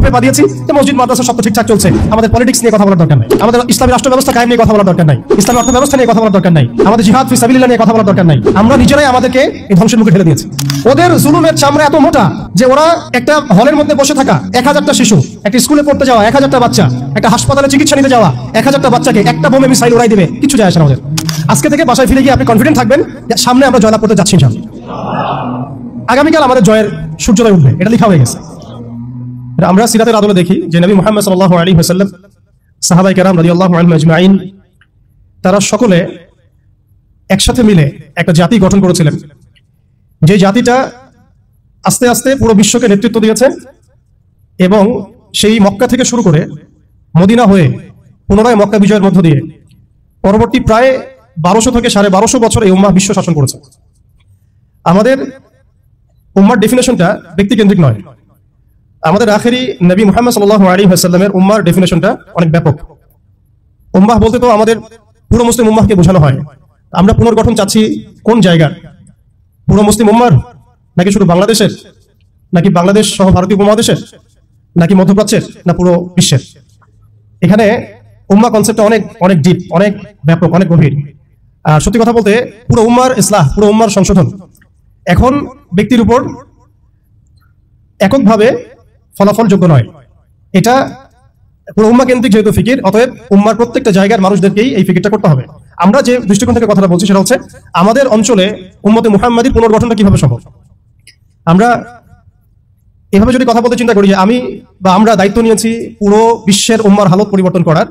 পেপা দিয়েছি যে মসজিদ মাদ্রাসা সব ঠিকঠাক চলছে, আমাদের পলিটিক্স নিয়ে কথা বলার দরকার নাই, আমাদের ইসলামী রাষ্ট্র ব্যবস্থা কায়েম নিয়ে কথা বলার দরকার নাই, ইসলামী অর্থ ব্যবস্থা নিয়ে কথা বলার দরকার নাই, আমাদের জিহাদ ফি সাবিলিল্লাহ নিয়ে কথা বলার দরকার নাই। আমরা নিজেরাই আমাদেরকে এই ধ্বংসের মুখে ঠেলে দিয়েছি। ওদের জুলুমের চামড়া এত মোটা যে ওরা একটা হলের মধ্যে বসে থাকা 1000টা শিশু, একটা স্কুলে পড়তে যাওয়া 1000টা বাচ্চা, একটা হাসপাতালে চিকিৎসা নিতে যাওয়া 1000টা বাচ্চাকে একটা বোমে মিসাইল উড়াই দেবে, কিছু যায় আসে না ওদের। আজকে থেকে বাসায় ফিরে গিয়ে আপনি কনফিডেন্ট থাকবেন যে সামনে আমরা জয়লাভ করতে যাচ্ছি ইনশাআল্লাহ। আগামীকাল আমাদের জয়ের সূর্যোদয় উঠবে, এটা লেখা হয়ে গেছে। আমরা সিরাতের আদলে দেখি যে নবী মুহাম্মদ সাল্লাল্লাহু আলাইহি ওয়াসাল্লাম, সাহাবায়ে কেরাম রাদিয়াল্লাহু আনহুম আজমাইন, তারা সকলে একসাথে মিলে একটা জাতি গঠন করেছিলেন, যে জাতিটা আস্তে আস্তে পুরো বিশ্বকে নেতৃত্ব দিয়েছে এবং সেই মক্কা থেকে শুরু করে মদিনা হয়ে পুনরায় মক্কা বিজয়ের মধ্য দিয়ে পরবর্তী প্রায় 1200 থেকে 1250 বছর এই উম্মাহ বিশ্ব শাসন করেছে। আমাদের উম্মার ডেফিনেশনটা ব্যক্তিকেন্দ্রিক নয়, আমাদের আখেরি নবী মুহাম্মদ সাল্লাল্লাহু আলাইহি ওয়াসাল্লামের উম্মার ডেফিনেশনটা অনেক ব্যাপক। উম্মাহ বলতে তো আমাদের পুরো মুসলিম উম্মাহকে বোঝানো হয়। আমরা পুনর্গঠন চাচ্ছি কোন জায়গার? পুরো মুসলিম উম্মার, নাকি শুধু বাংলাদেশের, নাকি বাংলাদেশ সহ ভারতীয় উপমহাদেশের, নাকি মধ্যপ্রাচ্যের, না পুরো বিশ্বের? এখানে উম্মাহ কনসেপ্টটা অনেক অনেক ডিপ, অনেক ব্যাপক, অনেক গভীর। আর সত্যি কথা বলতে পুরো উম্মার ইসলাহ, পুরো উম্মার সংশোধন এখন ব্যক্তির উপর এককভাবে ফলাফল যোগ্য নয়। এটা পুরো উম্মাহ কেন্দ্রিক যেহেতু ফিকির, অতএব উম্মার প্রত্যেকটা জায়গার মানুষদেরকেই এই ফিকিরটা করতে হবে। আমরা যে দৃষ্টিকোণ থেকে কথাটা বলছি সেটা হচ্ছে আমাদের অঞ্চলে উম্মতে মুহাম্মাদীর পুনর্গঠনটা কিভাবে সম্ভব। আমরা এভাবে যদি কথা বলতে চিন্তা করি যে আমি বা আমরা দায়িত্ব নিয়েছি পুরো বিশ্বের উম্মার হালত পরিবর্তন করার,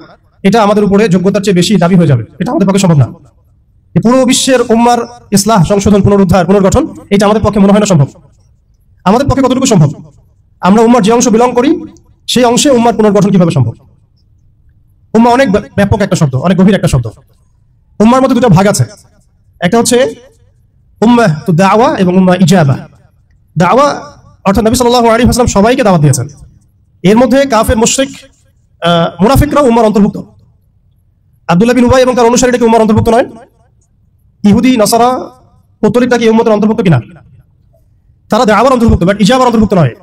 এটা আমাদের উপরে যোগ্যতার চেয়ে বেশি দাবি হয়ে যাবে, এটা আমাদের পক্ষে সম্ভব না। পুরো বিশ্বের উম্মার ইসলাহ, সংশোধন, পুনরুদ্ধার, পুনর্গঠন, এটা আমাদের পক্ষে মনে হয় না সম্ভব। আমাদের পক্ষে কতটুকু সম্ভব? আমরা উম্মার যে অংশ বিলং করি সেই অংশে উম্মার পুনর্গঠন কিভাবে সম্ভব? উম্মাহ অনেক ব্যাপক একটা শব্দ, অনেক গভীর একটা শব্দ। উম্মার মধ্যে দুটো ভাগ আছে, একটা হচ্ছে উম্মাহ তো দাওয়া এবং উম্মাহ ইজাবা। দাওয়া অর্থাৎ নবী সাল্লাল্লাহু আলাইহি ওয়াসাল্লাম সবাইকে দাওয়াত দিয়েছেন, এর মধ্যে কাফের, মুশরিক, মুনাফিকরাও উম্মার অন্তর্ভুক্ত। আব্দুল্লাহ বিন উবাই এবং তার অনুসারীরা কি উম্মার অন্তর্ভুক্ত নয়? ইহুদি, নাসারা, পৌত্তলিকটা কি উম্মতের অন্তর্ভুক্ত কিনা? তারা দাওয়ার অন্তর্ভুক্ত, বাট ইজাবার অন্তর্ভুক্ত নয়।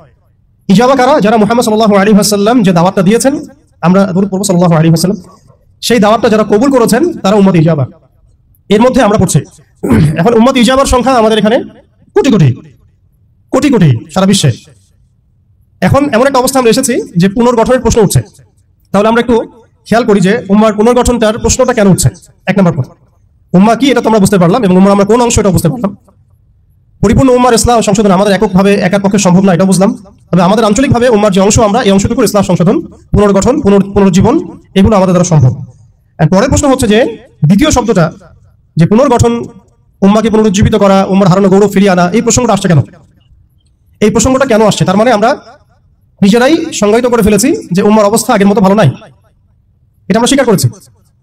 ইজাবা কারা? যারা মুহাম্মদ সাল্লাল্লাহু আলাইহি ওয়াসাল্লাম যে দাওয়াতটা দিয়েছেন, আমরা দরুদ পড়ব সাল্লাল্লাহু আলাইহি ওয়াসাল্লাম, সেই দাওয়াতটা যারা কবুল করেছেন তারা উম্মত ইজাবা। এর মধ্যে আমরা পড়ছি। এখন উম্মত ইজাবার সংখ্যা আমাদের এখানে কোটি কোটি কোটি কোটি সারা বিশ্বে। এখন এমন একটা অবস্থা আমরা এসেছি যে পুনর্গঠনের প্রশ্ন উঠছে। তাহলে আমরা একটু খেয়াল করি যে উম্মার পুনর্গঠনটার প্রশ্নটা কেন উঠছে। এক নম্বর কথা, উম্মাহ কি এটা তোমরা বুঝতে পারলাম, এবং উম্মার আমরা কোন অংশ এটা বুঝতে পারলাম। পরিপূর্ণ উম্মার ইসলাহ সংশোধন আমাদের এককভাবে একার পক্ষে সম্ভব না, এটা বুঝলাম। তবে আমাদের আঞ্চলিকভাবে উম্মার যে অংশ, আমরা এই অংশটুকু ইসলাহ সংশোধন, পুনর্গঠন, পুনর্জীবন, এগুলো আমাদের দ্বারা সম্ভব। পরের প্রশ্ন হচ্ছে যে দ্বিতীয় শব্দটা, যে পুনর্গঠন, উম্মাকে পুনরুজ্জীবিত করা, উম্মার হারানো গৌরব ফিরিয়ে আনা, এই প্রসঙ্গটা আসছে কেন? এই প্রসঙ্গটা কেন আসছে? তার মানে আমরা নিজেরাই সংজ্ঞায়িত করে ফেলেছি যে উম্মার অবস্থা আগের মতো ভালো নাই, এটা আমরা স্বীকার করেছি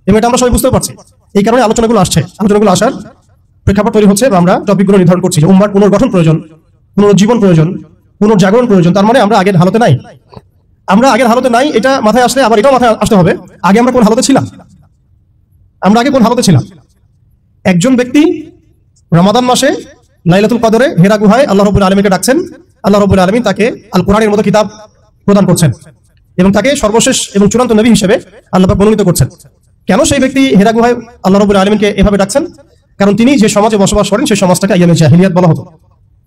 এবং এটা আমরা সবাই বুঝতেও পারছি। এই কারণে আলোচনাগুলো আসছে, আলোচনাগুলো আসার প্রেক্ষাপট তৈরি হচ্ছে, বা আমরা টপিকগুলো নির্ধারণ করছি যে উম্মার পুনর্গঠন প্রয়োজন, পুনরুজ্জীবন প্রয়োজন, পুনর্জাগরণ প্রয়োজন। তার মানে আমরা আগের হালতে নাই। আমরা আগের হালতে নাই, এটা মাথায় আসলে আবার এটাও মাথায় আসতে হবে, আগে আমরা কোন হালতে ছিলাম। আমরা আগে কোন হালতে ছিলাম? একজন ব্যক্তি রমাদান মাসে লাইলাতুল কদরে হেরা গুহায় আল্লাহ রাব্বুল আলামিনকে ডাকছেন, আল্লাহ রাব্বুল আলামিন তাকে আল কোরআনের মতো কিতাব প্রদান করছেন এবং তাকে সর্বশেষ এবং চূড়ান্ত নবী হিসেবে আল্লাহ পাক মনোনীত করছেন। কেন সেই ব্যক্তি হেরা গুহায় আল্লাহ রাব্বুল আলামিনকে এভাবে ডাকছেন? কারণ তিনি যে সমাজে বসবাস করেন সেই সমাজটাকে আইয়ামে জাহিলিয়াত বলা হতো।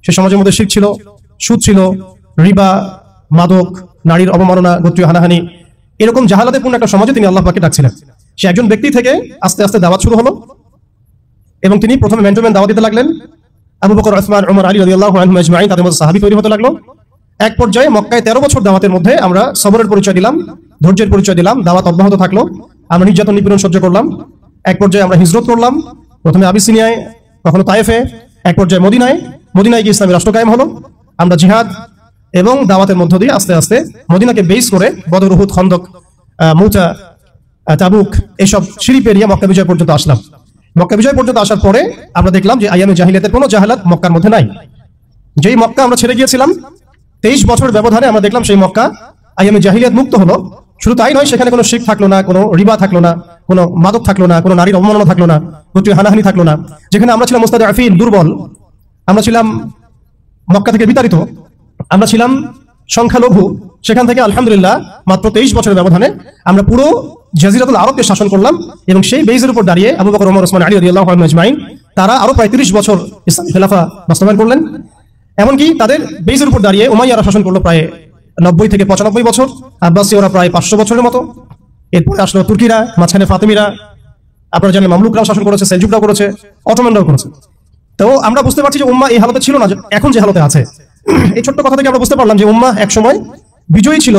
সেই সমাজের মধ্যে শিরক ছিল, সুদ ছিল, রিবা, মাদক, নারীর অবমাননা, গোত্রীয় হানাহানি, এরকম জাহালাতেপূর্ণ একটা সমাজে তিনি আল্লাহ পাককে ডাকছিলেন। সে একজন ব্যক্তি থেকে আস্তে আস্তে দাওয়াত শুরু হলো এবং তিনি প্রথমে ম্যান টু ম্যান দাওয়াত দিতে লাগলেন। আবু বকর, ওসমান, ওমর, আলী রাদিয়াল্লাহু আনহুম আজমাইন, তাদের মধ্যে সাহাবী তৈরি হতে লাগলো। এক পর্যায়ে মক্কায় 13 বছর দাওয়াতের মধ্যে আমরা সবরের পরিচয় দিলাম, ধৈর্যের পরিচয় দিলাম, দাওয়াত অব্যাহত থাকলো, আমরা নির্যাতন নিপীড়ন সহ্য করলাম। এক পর্যায়ে আমরা হিজরত করলাম, প্রথমে আবিসিনিয়ায়, কখনো তায়েফে, এক পর্যায়ে মদিনায়। মদিনায় গিয়ে ইসলামী রাষ্ট্র কায়েম হলো। আমরা জিহাদ এবং দাওয়াতের মধ্য দিয়ে আস্তে আস্তে মদিনাকে বেস করে বদর, উহুদ, খন্দক, মুতা, তাবুক, এইসব সিঁড়ি পেরিয়ে মক্কা বিজয় পর্যন্ত আসলাম। মক্কা বিজয় পর্যন্ত আসার পরে আমরা দেখলাম যে আইয়ামে জাহিলিয়াতের কোনো জাহালাত মক্কার মধ্যে নাই। যেই মক্কা আমরা ছেড়ে গিয়েছিলাম 23 বছর ব্যবধানে আমরা দেখলাম সেই মক্কা আইয়ামে জাহিলিয়াত মুক্ত হলো। শুধু তাই নয়, সেখানে কোনো শিরক থাকলো না, কোনো রিবা থাকলো না, কোনো মাদক থাকলো না, কোনো নারীর অবমাননা থাকলো না, গোত্রীয় হানাহানি থাকলো না। যেখানে আমরা ছিলাম মুস্তাদআফিন, দুর্বল, আমরা ছিলাম মক্কা থেকে বিতাড়িত, আমরা ছিলাম সংখ্যালঘু, সেখান থেকে আলহামদুলিল্লাহ মাত্র 23 বছরের ব্যবধানে আমরা পুরো জাজিরাতুল আরবকে শাসন করলাম, এবং সেই বেইজের উপর দাঁড়িয়ে আবু বকর, ওমর, ওসমান, আলী রাদিয়াল্লাহু আনহুম আজমাইন তারা আরো প্রায় 30 বছর ইসলামী খেলাফা বাস্তবায়ন করলেন। এমনকি তাদের বেইজের উপর দাঁড়িয়ে উমাইয়ারা শাসন করলো প্রায় 90 থেকে 95 বছর, আব্বাসীয়রা প্রায় 500 বছরের মতো। এরপরে আসলো তুর্কিরা, মাঝখানে ফাতেমিরা, আপনারা জানেন মামলুকরাও শাসন করেছে, সেলজুকরাও করেছে, অটোমানরাও করেছে। তো আমরা বুঝতে পারছি যে উম্মাহ এই হালতে ছিল না এখন যে হালতে আছে। এই ছোট্ট কথা থেকে আমরা বুঝতে পারলাম যে উম্মাহ এক সময় বিজয়ী ছিল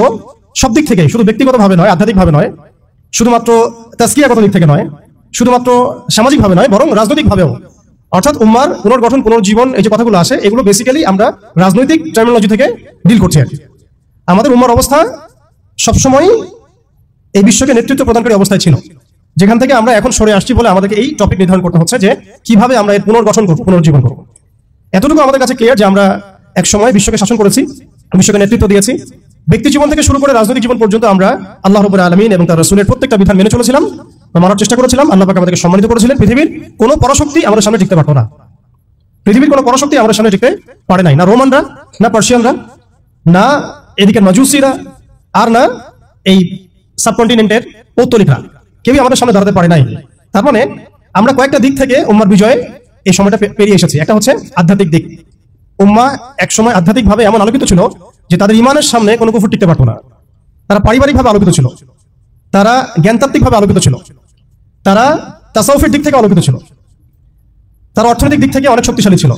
সব দিক থেকে, শুধু ব্যক্তিগতভাবে নয়, আধ্যাত্মিকভাবে নয়, শুধুমাত্র তাজকিয়াগত দিক থেকে নয়, শুধুমাত্র সামাজিকভাবে নয়, বরং রাজনৈতিকভাবেও। অর্থাৎ উম্মার পুনর্গঠন, পুনর্জীবন, এই যে কথাগুলো আসে এগুলো বেসিক্যালি আমরা রাজনৈতিক টার্মিনোলজি থেকে ডিল করছি আর কি। আমাদের উম্মার অবস্থা সবসময় এই বিশ্বকে নেতৃত্ব প্রদানকারী অবস্থায় ছিল, যেখান থেকে আমরা এখন সরে আসছি বলে আমাদেরকে এই টপিক নির্ধারণ করতে হচ্ছে যে কিভাবে আমরা এর পুনর্গঠন করবো, পুনর্জীবন করবো। এতটুকু আমাদের কাছে ক্লিয়ার যে আমরা এক সময় বিশ্বকে শাসন করেছি, বিশ্বকে নেতৃত্ব দিয়েছি। ব্যক্তি জীবন থেকে শুরু করে রাজনৈতিক জীবন পর্যন্ত আমরা আল্লাহ রাব্বুল আলামিন এবং তার রাসূলের প্রত্যেকটা বিধান মেনে চলেছিলাম, মানার চেষ্টা করেছিলাম। আল্লাহ পাক আমাদেরকে সম্মানিত করেছিলেন। পৃথিবীর কোনো পরাশক্তি আমাদের সামনে টিকতে পারতো না। পৃথিবীর কোনো পরাশক্তি আমাদের সামনে টিকতে পারে নাই, না রোমানরা, না পার্সিয়ানরা, না এদিকে মাজুসিরা, আর না এই সাবকন্টিনেন্টের পৌত্তলিকরা, কেউই আমাদের সামনে দাঁড়াতে পারে নাই। তার মানে আমরা কয়েকটা দিক থেকে উম্মার বিজয়ে এই সময়টা পেরিয়ে এসেছি। একটা হচ্ছে আধ্যাত্মিক দিক। উম্মাহ এক সময় আধ্যাত্মিকভাবে এমন আলোকিত ছিল যে তাদের ইমানের সামনে কোনো কুফর টিকতে পারতো না। তারা পারিবারিকভাবে আলোকিত ছিল, তারা জ্ঞানতাত্ত্বিকভাবে আলোকিত ছিল, তারা তাসাউফের দিক থেকে আলোকিত ছিল, তারা অর্থনৈতিক দিক থেকে অনেক শক্তিশালী ছিল,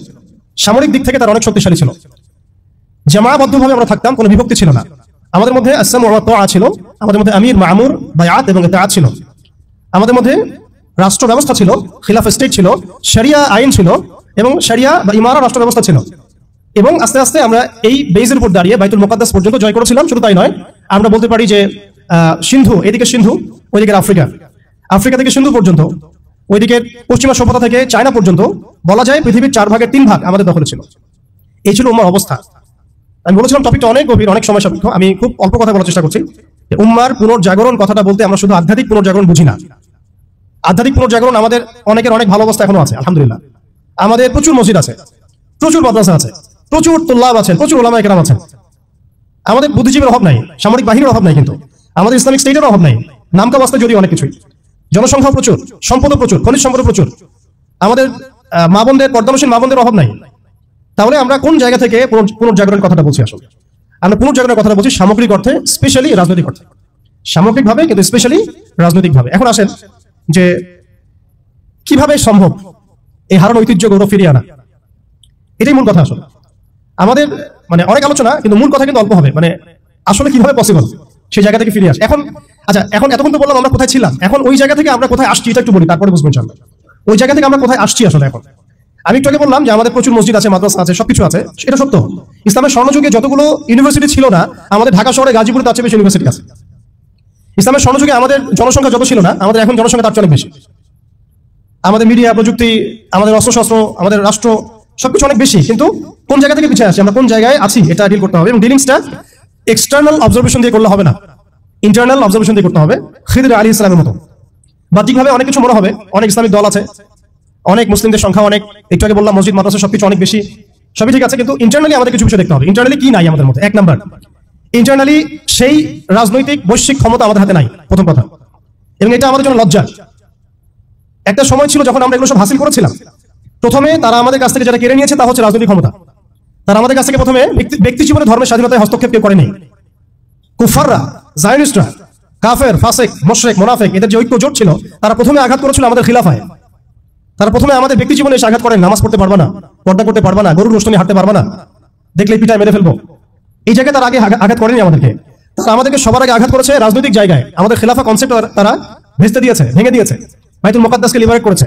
সামরিক দিক থেকে তারা অনেক শক্তিশালী ছিল। জামাবদ্ধভাবে আমরা থাকতাম, কোনো বিভক্তি ছিল না। আমাদের মধ্যে আসসাম ওয়া তাআ ছিল, আমাদের মধ্যে আমির, মামুর, বায়াত এবং ইতাআত ছিল। আমাদের মধ্যে রাষ্ট্র ব্যবস্থা ছিল, খিলাফ স্টেট ছিল, শরিয়া আইন ছিল, এবং শরিয়া বা ইমারা রাষ্ট্র ব্যবস্থা ছিল। এবং আস্তে আস্তে আমরা এই বেইজের উপর দাঁড়িয়ে বাইতুল মুকাদ্দাস পর্যন্ত জয় করেছিলাম। শুধু তাই নয়, আমরা বলতে পারি যে সিন্ধু, এদিকে সিন্ধু, ওইদিকে আফ্রিকা, আফ্রিকা থেকে সিন্ধু পর্যন্ত, ওইদিকে পশ্চিমা সভ্যতা থেকে চায়না পর্যন্ত, বলা যায় পৃথিবীর 4 ভাগের 3 ভাগ আমাদের দখলে ছিল। এই ছিল উম্মার অবস্থা। আমি বলেছিলাম টপিকটা অনেক গভীর, অনেক সময় সাপেক্ষ। আমি খুব অল্প কথা বলার চেষ্টা করছি। উম্মার পুনর্জাগরণ কথাটা বলতে আমরা শুধু আধ্যাত্মিক পুনর্জাগরণ বুঝি না। আধ্যাত্মিক পুনর্জাগরণ আমাদের অনেকের অনেক ভালো অবস্থা এখনো আছে, আলহামদুলিল্লাহ। আমাদের প্রচুর মসজিদ আছে, প্রচুর মাদ্রাসা আছে, প্রচুর তুল্লাব আছেন, প্রচুর উলামায়ে কেরাম আছেন। আমাদের বুদ্ধিজীবীর অভাব নাই, সামরিক বাহিনীর অভাব নাই, কিন্তু আমাদের ইসলামিক স্টেটের অভাব নাই। নামকা বাস্তে যদি অনেক কিছুই, জনসংখ্যা প্রচুর, সম্পদও প্রচুর, খনিজ সম্পদ প্রচুর। আমাদের মা বোনদের, পর্দানশীল মা বোনদের অভাব নাই। তাহলে আমরা কোন জায়গা থেকে পুনর্জাগরণের কথাটা বলছি? আসলে আমরা পুনর্জাগরণের কথাটা বলছি সামগ্রিক অর্থে, স্পেশালি রাজনৈতিক অর্থে, সামগ্রিকভাবে কিন্তু স্পেশালি রাজনৈতিকভাবে। এখন আসেন যে কিভাবে সম্ভব এই হারানো ঐতিহ্য, গৌরব ফিরিয়ে আনা। এটাই মূল কথা। আসলে আমাদের মানে অনেক আলোচনা, কিন্তু মূল কথা কিন্তু অল্প হবে। মানে আসলে কিভাবে পসিবল সেই জায়গা থেকে ফিরে আসে। এখন আচ্ছা, এখন এতক্ষণ তো বললাম আমরা কোথায় ছিলাম, এখন ওই জায়গা থেকে আমরা কোথায় আসছি এটা একটু বলি, তারপরে বুঝবেন ইনশাআল্লাহ ওই জায়গা থেকে আমরা কোথায় আসছি। আসলে এখন আমি একটু আগে বললাম যে আমাদের প্রচুর মসজিদ আছে, মাদ্রাসা আছে, সবকিছু আছে, এটা সত্য। ইসলামের স্বর্ণযুগে যতগুলো ইউনিভার্সিটি ছিল না, আমাদের ঢাকা শহরে গাজীপুরে তার চেয়ে বেশি ইউনিভার্সিটি আছে। ইসলামের স্বর্ণযুগে আমাদের জনসংখ্যা যত ছিল না, আমাদের এখন জনসংখ্যা তার চেয়ে অনেক বেশি। আমাদের মিডিয়া, প্রযুক্তি, আমাদের অস্ত্রশস্ত্র, আমাদের রাষ্ট্র, সবকিছু অনেক বেশি। কিন্তু কোন জায়গা থেকে পিছিয়ে আসছি, আমরা কোন জায়গায় আছি, এটা ডিল করতে হবে। এবং ডিলিংসটা এক্সটার্নাল অবজারভেশন দিয়ে করলে হবে না, ইন্টারনাল অবজারভেশন দিয়ে করতে হবে। খিদর আলী ইসলামের মতো বাহ্যিকভাবে অনেক কিছু মনে হবে, অনেক ইসলামিক দল আছে, অনেক মুসলিমদের সংখ্যা অনেক, একটু আগে বললাম মসজিদ, মাদ্রাসা সবকিছু অনেক বেশি, সবই ঠিক আছে। কিন্তু ইন্টারনালি আমাদের কিছু বিষয় দেখতে হবে। ইন্টারনালি কি নাই আমাদের মধ্যে? 1 নাম্বার, ইন্টারনালি সেই রাজনৈতিক বৈশ্বিক ক্ষমতা আমাদের হাতে নাই, প্রথম কথা। এবং এটা আমাদের জন্য লজ্জা। একটা সময় ছিল যখন আমরা এগুলো সব হাসিল করেছিলাম। প্রথমে তারা আমাদের কাছ থেকে যারা কেড়ে নিয়েছে তা হচ্ছে রাজনৈতিক ক্ষমতা। তারা আমাদের কাছ থেকে প্রথমে ব্যক্তি জীবনে ধর্মের স্বাধীনতায় হস্তক্ষেপ কেউ করেনি। কুফাররা, জায়নিস্টরা, কাফের, ফাসেক, মুশরিক, মুনাফিক, এদের যে ঐক্য জোট ছিল, তারা প্রথমে আঘাত করেছিল আমাদের খিলাফায়। তারা প্রথমে আমাদের ব্যক্তি জীবনে এসে আঘাত করেন, নামাজ পড়তে পারবা না, পর্দা করতে পারবা না, গরুর গোশত নিয়ে হাঁটতে পারবা না, দেখলে পিটায় মেরে ফেলবো, এই জায়গায় তারা আগে আঘাত করেনি আমাদেরকে। তারা আমাদেরকে সবার আগে আঘাত করেছে রাজনৈতিক জায়গায়। আমাদের খিলাফা কনসেপ্ট তারা ভেস্তে দিয়েছে, ভেঙে দিয়েছে, বাইতুল মুকাদ্দাসকে লিবারেট করেছে।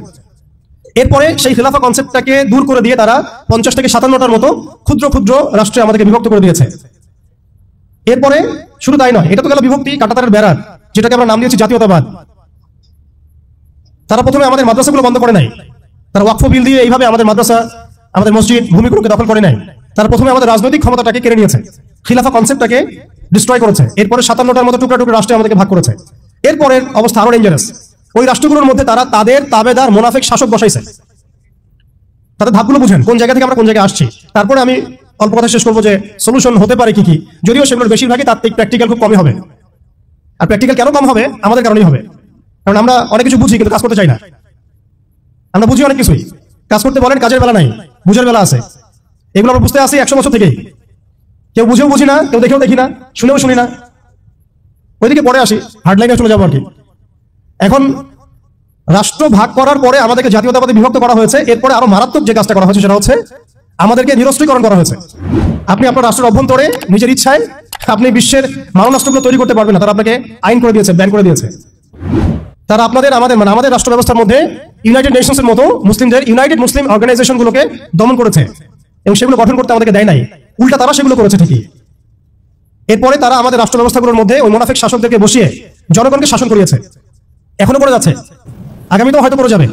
এরপরে সেই খিলাফা কনসেপ্টটাকে দূর করে দিয়ে তারা 50 থেকে 57টার মতো ক্ষুদ্র ক্ষুদ্র রাষ্ট্রে আমাদেরকে বিভক্ত করে দিয়েছে। এরপরে শুধু তাই নয়, এটা তো গেল বিভক্তি, কাঁটাতারের বেড়ার, যেটাকে আমরা নাম দিয়েছি জাতীয়তাবাদ। তারা প্রথমে আমাদের মাদ্রাসাগুলো বন্ধ করে নাই, তারা ওয়াকফ বিল দিয়ে এইভাবে আমাদের মাদ্রাসা, আমাদের মসজিদ, ভূমিগুলোকে দখল করে নাই। তারা প্রথমে আমাদের রাজনৈতিক ক্ষমতাটাকে কেড়ে নিয়েছে, খিলাফা কনসেপ্টটাকে ডিস্ট্রয় করেছে। এরপরে 57টার মতো টুকরা টুকরা রাষ্ট্রে আমাদেরকে ভাগ করেছে। এরপরের অবস্থা আরো ডেঞ্জারাস। ওই রাষ্ট্রগুলোর মধ্যে তারা তাদের তাবেদার মুনাফিক শাসক বসাইছে। তাদের ধাপগুলো বুঝেন, কোন জায়গা থেকে আমরা কোন জায়গায় আসছি। তারপরে আমি অল্প কথা শেষ করবো যে সলিউশন হতে পারে কি কি, যদিও সেগুলোর বেশিরভাগই তাত্ত্বিক, প্র্যাকটিক্যাল খুব কমই হবে। আর প্র্যাকটিক্যাল কেন কম হবে? আমাদের কারণেই হবে, কারণ আমরা অনেক কিছু বুঝি কিন্তু কাজ করতে চাই না। আমরা বুঝি অনেক কিছুই, কাজ করতে বলেন কাজের বেলা নাই, বুঝার বেলা আছে। এগুলো আমরা বুঝতে আসি 100 বছর থেকেই, কেউ বুঝেও বুঝি না, কেউ দেখেও দেখি না, শুনেও শুনি না, ওইদিকে পরে আসি, হার্ডলাইনে চলে যাবো আর কি। এখন রাষ্ট্র ভাগ করার পরে আমাদেরকে জাতীয়তাবাদে বিভক্ত করা হয়েছে, এরপরে আরো মারাত্মক যে কাজটা করা হয়েছে সেটা হচ্ছে আমাদেরকে নিরস্ত্রীকরণ করা হয়েছে। আপনি আপনার রাষ্ট্রের অভ্যন্তরে নিজের ইচ্ছায় আপনি বিশ্বের মানবরাষ্ট্রগুলো তৈরি করতে পারবেন না, তারা আপনাকে আইন করে দিয়েছে, ব্যান করে দিয়েছে। তারা আমাদের রাষ্ট্র ব্যবস্থার মধ্যে ইউনাইটেড নেশনসের মতো মুসলিমদের ইউনাইটেড মুসলিম অর্গানাইজেশনগুলোকে দমন করেছে এবং সেগুলো গঠন করতে আমাদেরকে দেয় নাই, উল্টা তারা সেগুলো করেছে ঠিকই। এরপরে তারা আমাদের রাষ্ট্র ব্যবস্থাগুলোর মধ্যে ওই মুনাফিক শাসকদেরকে বসিয়ে জনগণকে শাসন করিয়েছে, এখনো করে যাচ্ছে, আগামীতেও হয়তো করে যাবে।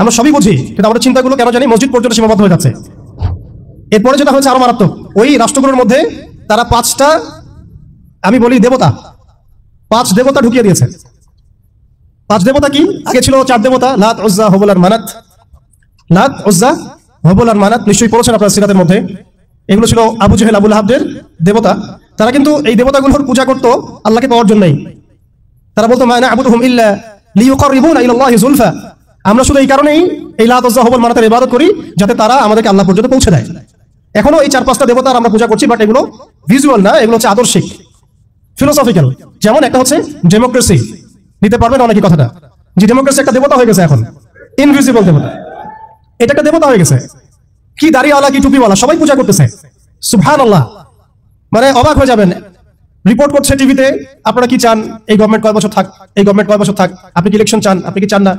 আমরা সবই বুঝি, কিন্তু আমাদের চিন্তাগুলো কেন জানি মসজিদ পর্যন্ত সীমাবদ্ধ হয়ে যাচ্ছে। এরপরে যেটা হচ্ছে আরো মারাত্মক, ওই রাষ্ট্রগুলোর মধ্যে তারা 5টা, আমি বলি দেবতা, 5 দেবতা ঢুকিয়ে দিয়েছে। 5 দেবতা কি? আগে ছিল 4 দেবতা, লাত, উজ্জা, হুবল আর মানাত। লাত, উজ্জা, হুবল আর মানাত নিশ্চয়ই পড়েছেন আপনার সিরাতের মধ্যে। এগুলো ছিল আবু জেহেল, আবু লাহাবদের দেবতা। তারা কিন্তু এই দেবতাগুলোর পূজা করতো আল্লাহকে পাওয়ার জন্যই। তারা বলতো মা না'বুদুহুম ইল্লা লিয়ুকাররিবুনা ইলাল্লাহি যুলফা, আমরা শুধু এই কারণেই এই লাত, উজ্জা, হুবল, মানাতের ইবাদত করি যাতে তারা আমাদেরকে আল্লাহ পর্যন্ত পৌঁছে দেয়। এখনো এই 4-5টা দেবতার আমরা পূজা করছি, বাট এগুলো ভিজুয়াল না, এগুলো হচ্ছে আদর্শিক, ফিলোসফিক্যাল। যেমন একটা হচ্ছে ডেমোক্রেসি, নিতে পারবেন অনেকে কথাটা, যে ডেমোক্রেসি একটা দেবতা হয়ে গেছে এখন, ইনভিজিবল দেবতা, এটা একটা দেবতা হয়ে গেছে। কি দাড়িওয়ালা কি টুপিওয়ালা সবাই পূজা করতেছে, সুবহানাল্লাহ। মানে অবাক হয়ে যাবেন, রিপোর্ট করছে টিভিতে, আপনারা কি চান, এই গভর্নমেন্ট কয় বছর থাক, এই গভর্নমেন্ট কয় বছর থাক, আপনি কি ইলেকশন চান, আপনি কি চান না?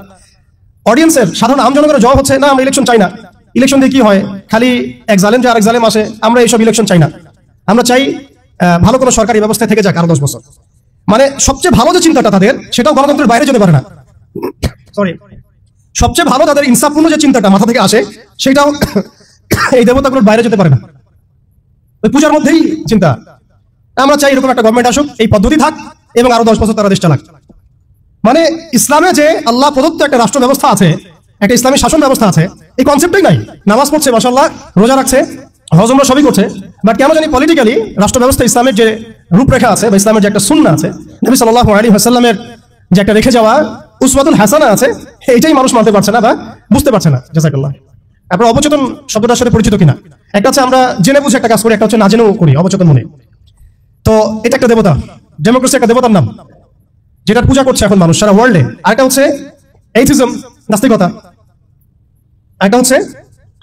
অডিয়েন্সের সাধারণ আম জনগণের জবাব হচ্ছে না, আমরা ইলেকশন চাই না। ইলেকশন দিয়ে কি হয়, খালি এক জালেম যে আরেক জালেম আসে, আমরা এইসব ইলেকশন চাই না। আমরা চাই ভালো কোনো সরকারি ব্যবস্থা থেকে যাক আরো 10 বছর। মানে সবচেয়ে ভালো যে চিন্তাটা তাদের, সেটাও গণতন্ত্রের বাইরে যেতে পারে না। সরি, সবচেয়ে ভালো তাদের ইনসাফপূর্ণ যে চিন্তাটা মাথা থেকে আসে, সেটাও এই দেবতাগুলোর বাইরে যেতে পারে না, ওই পূজার মধ্যেই চিন্তা। আমরা চাই এরকম একটা গভর্নমেন্ট আসুক, এই পদ্ধতি থাক এবং আরো 10 বছর তারা দেশ চালাক। মানে ইসলামে যে আল্লাহ প্রদত্ত একটা রাষ্ট্র ব্যবস্থা আছে, একটা ইসলামী শাসন ব্যবস্থা আছে, এই কনসেপ্টই নাই। নামাজ পড়ছে, মাশাআল্লাহ, রোজা রাখছে, হজ উমরা সবই করছে, বাট কেন জানি পলিটিক্যালি রাষ্ট্র ব্যবস্থা, ইসলামের যে রূপরেখা আছে বা ইসলামের যে একটা সুন্নাহ আছে, নবী সাল্লাল্লাহু আলাইহি ওয়াসাল্লামের যে একটা রেখে যাওয়া উসওয়াতুল হাসানা আছে, এইটাই মানুষ মানতে পারছে না বা বুঝতে পারছে না। জাযাকাল্লাহ। আপনারা অবচেতন শব্দটার সাথে পরিচিত কিনা? একটা হচ্ছে আমরা জেনে বুঝে একটা কাজ করি, একটা হচ্ছে না জেনেও করি, অবচেতন মনে। তো এটা একটা দেবতা, ডেমোক্রেসি একটা দেবতার নাম, যেটার পূজা করছে এখন মানুষ সারা ওয়ার্ল্ডে। আরেকটা হচ্ছে এইথিজম, নাস্তিকতা। একটা হচ্ছে,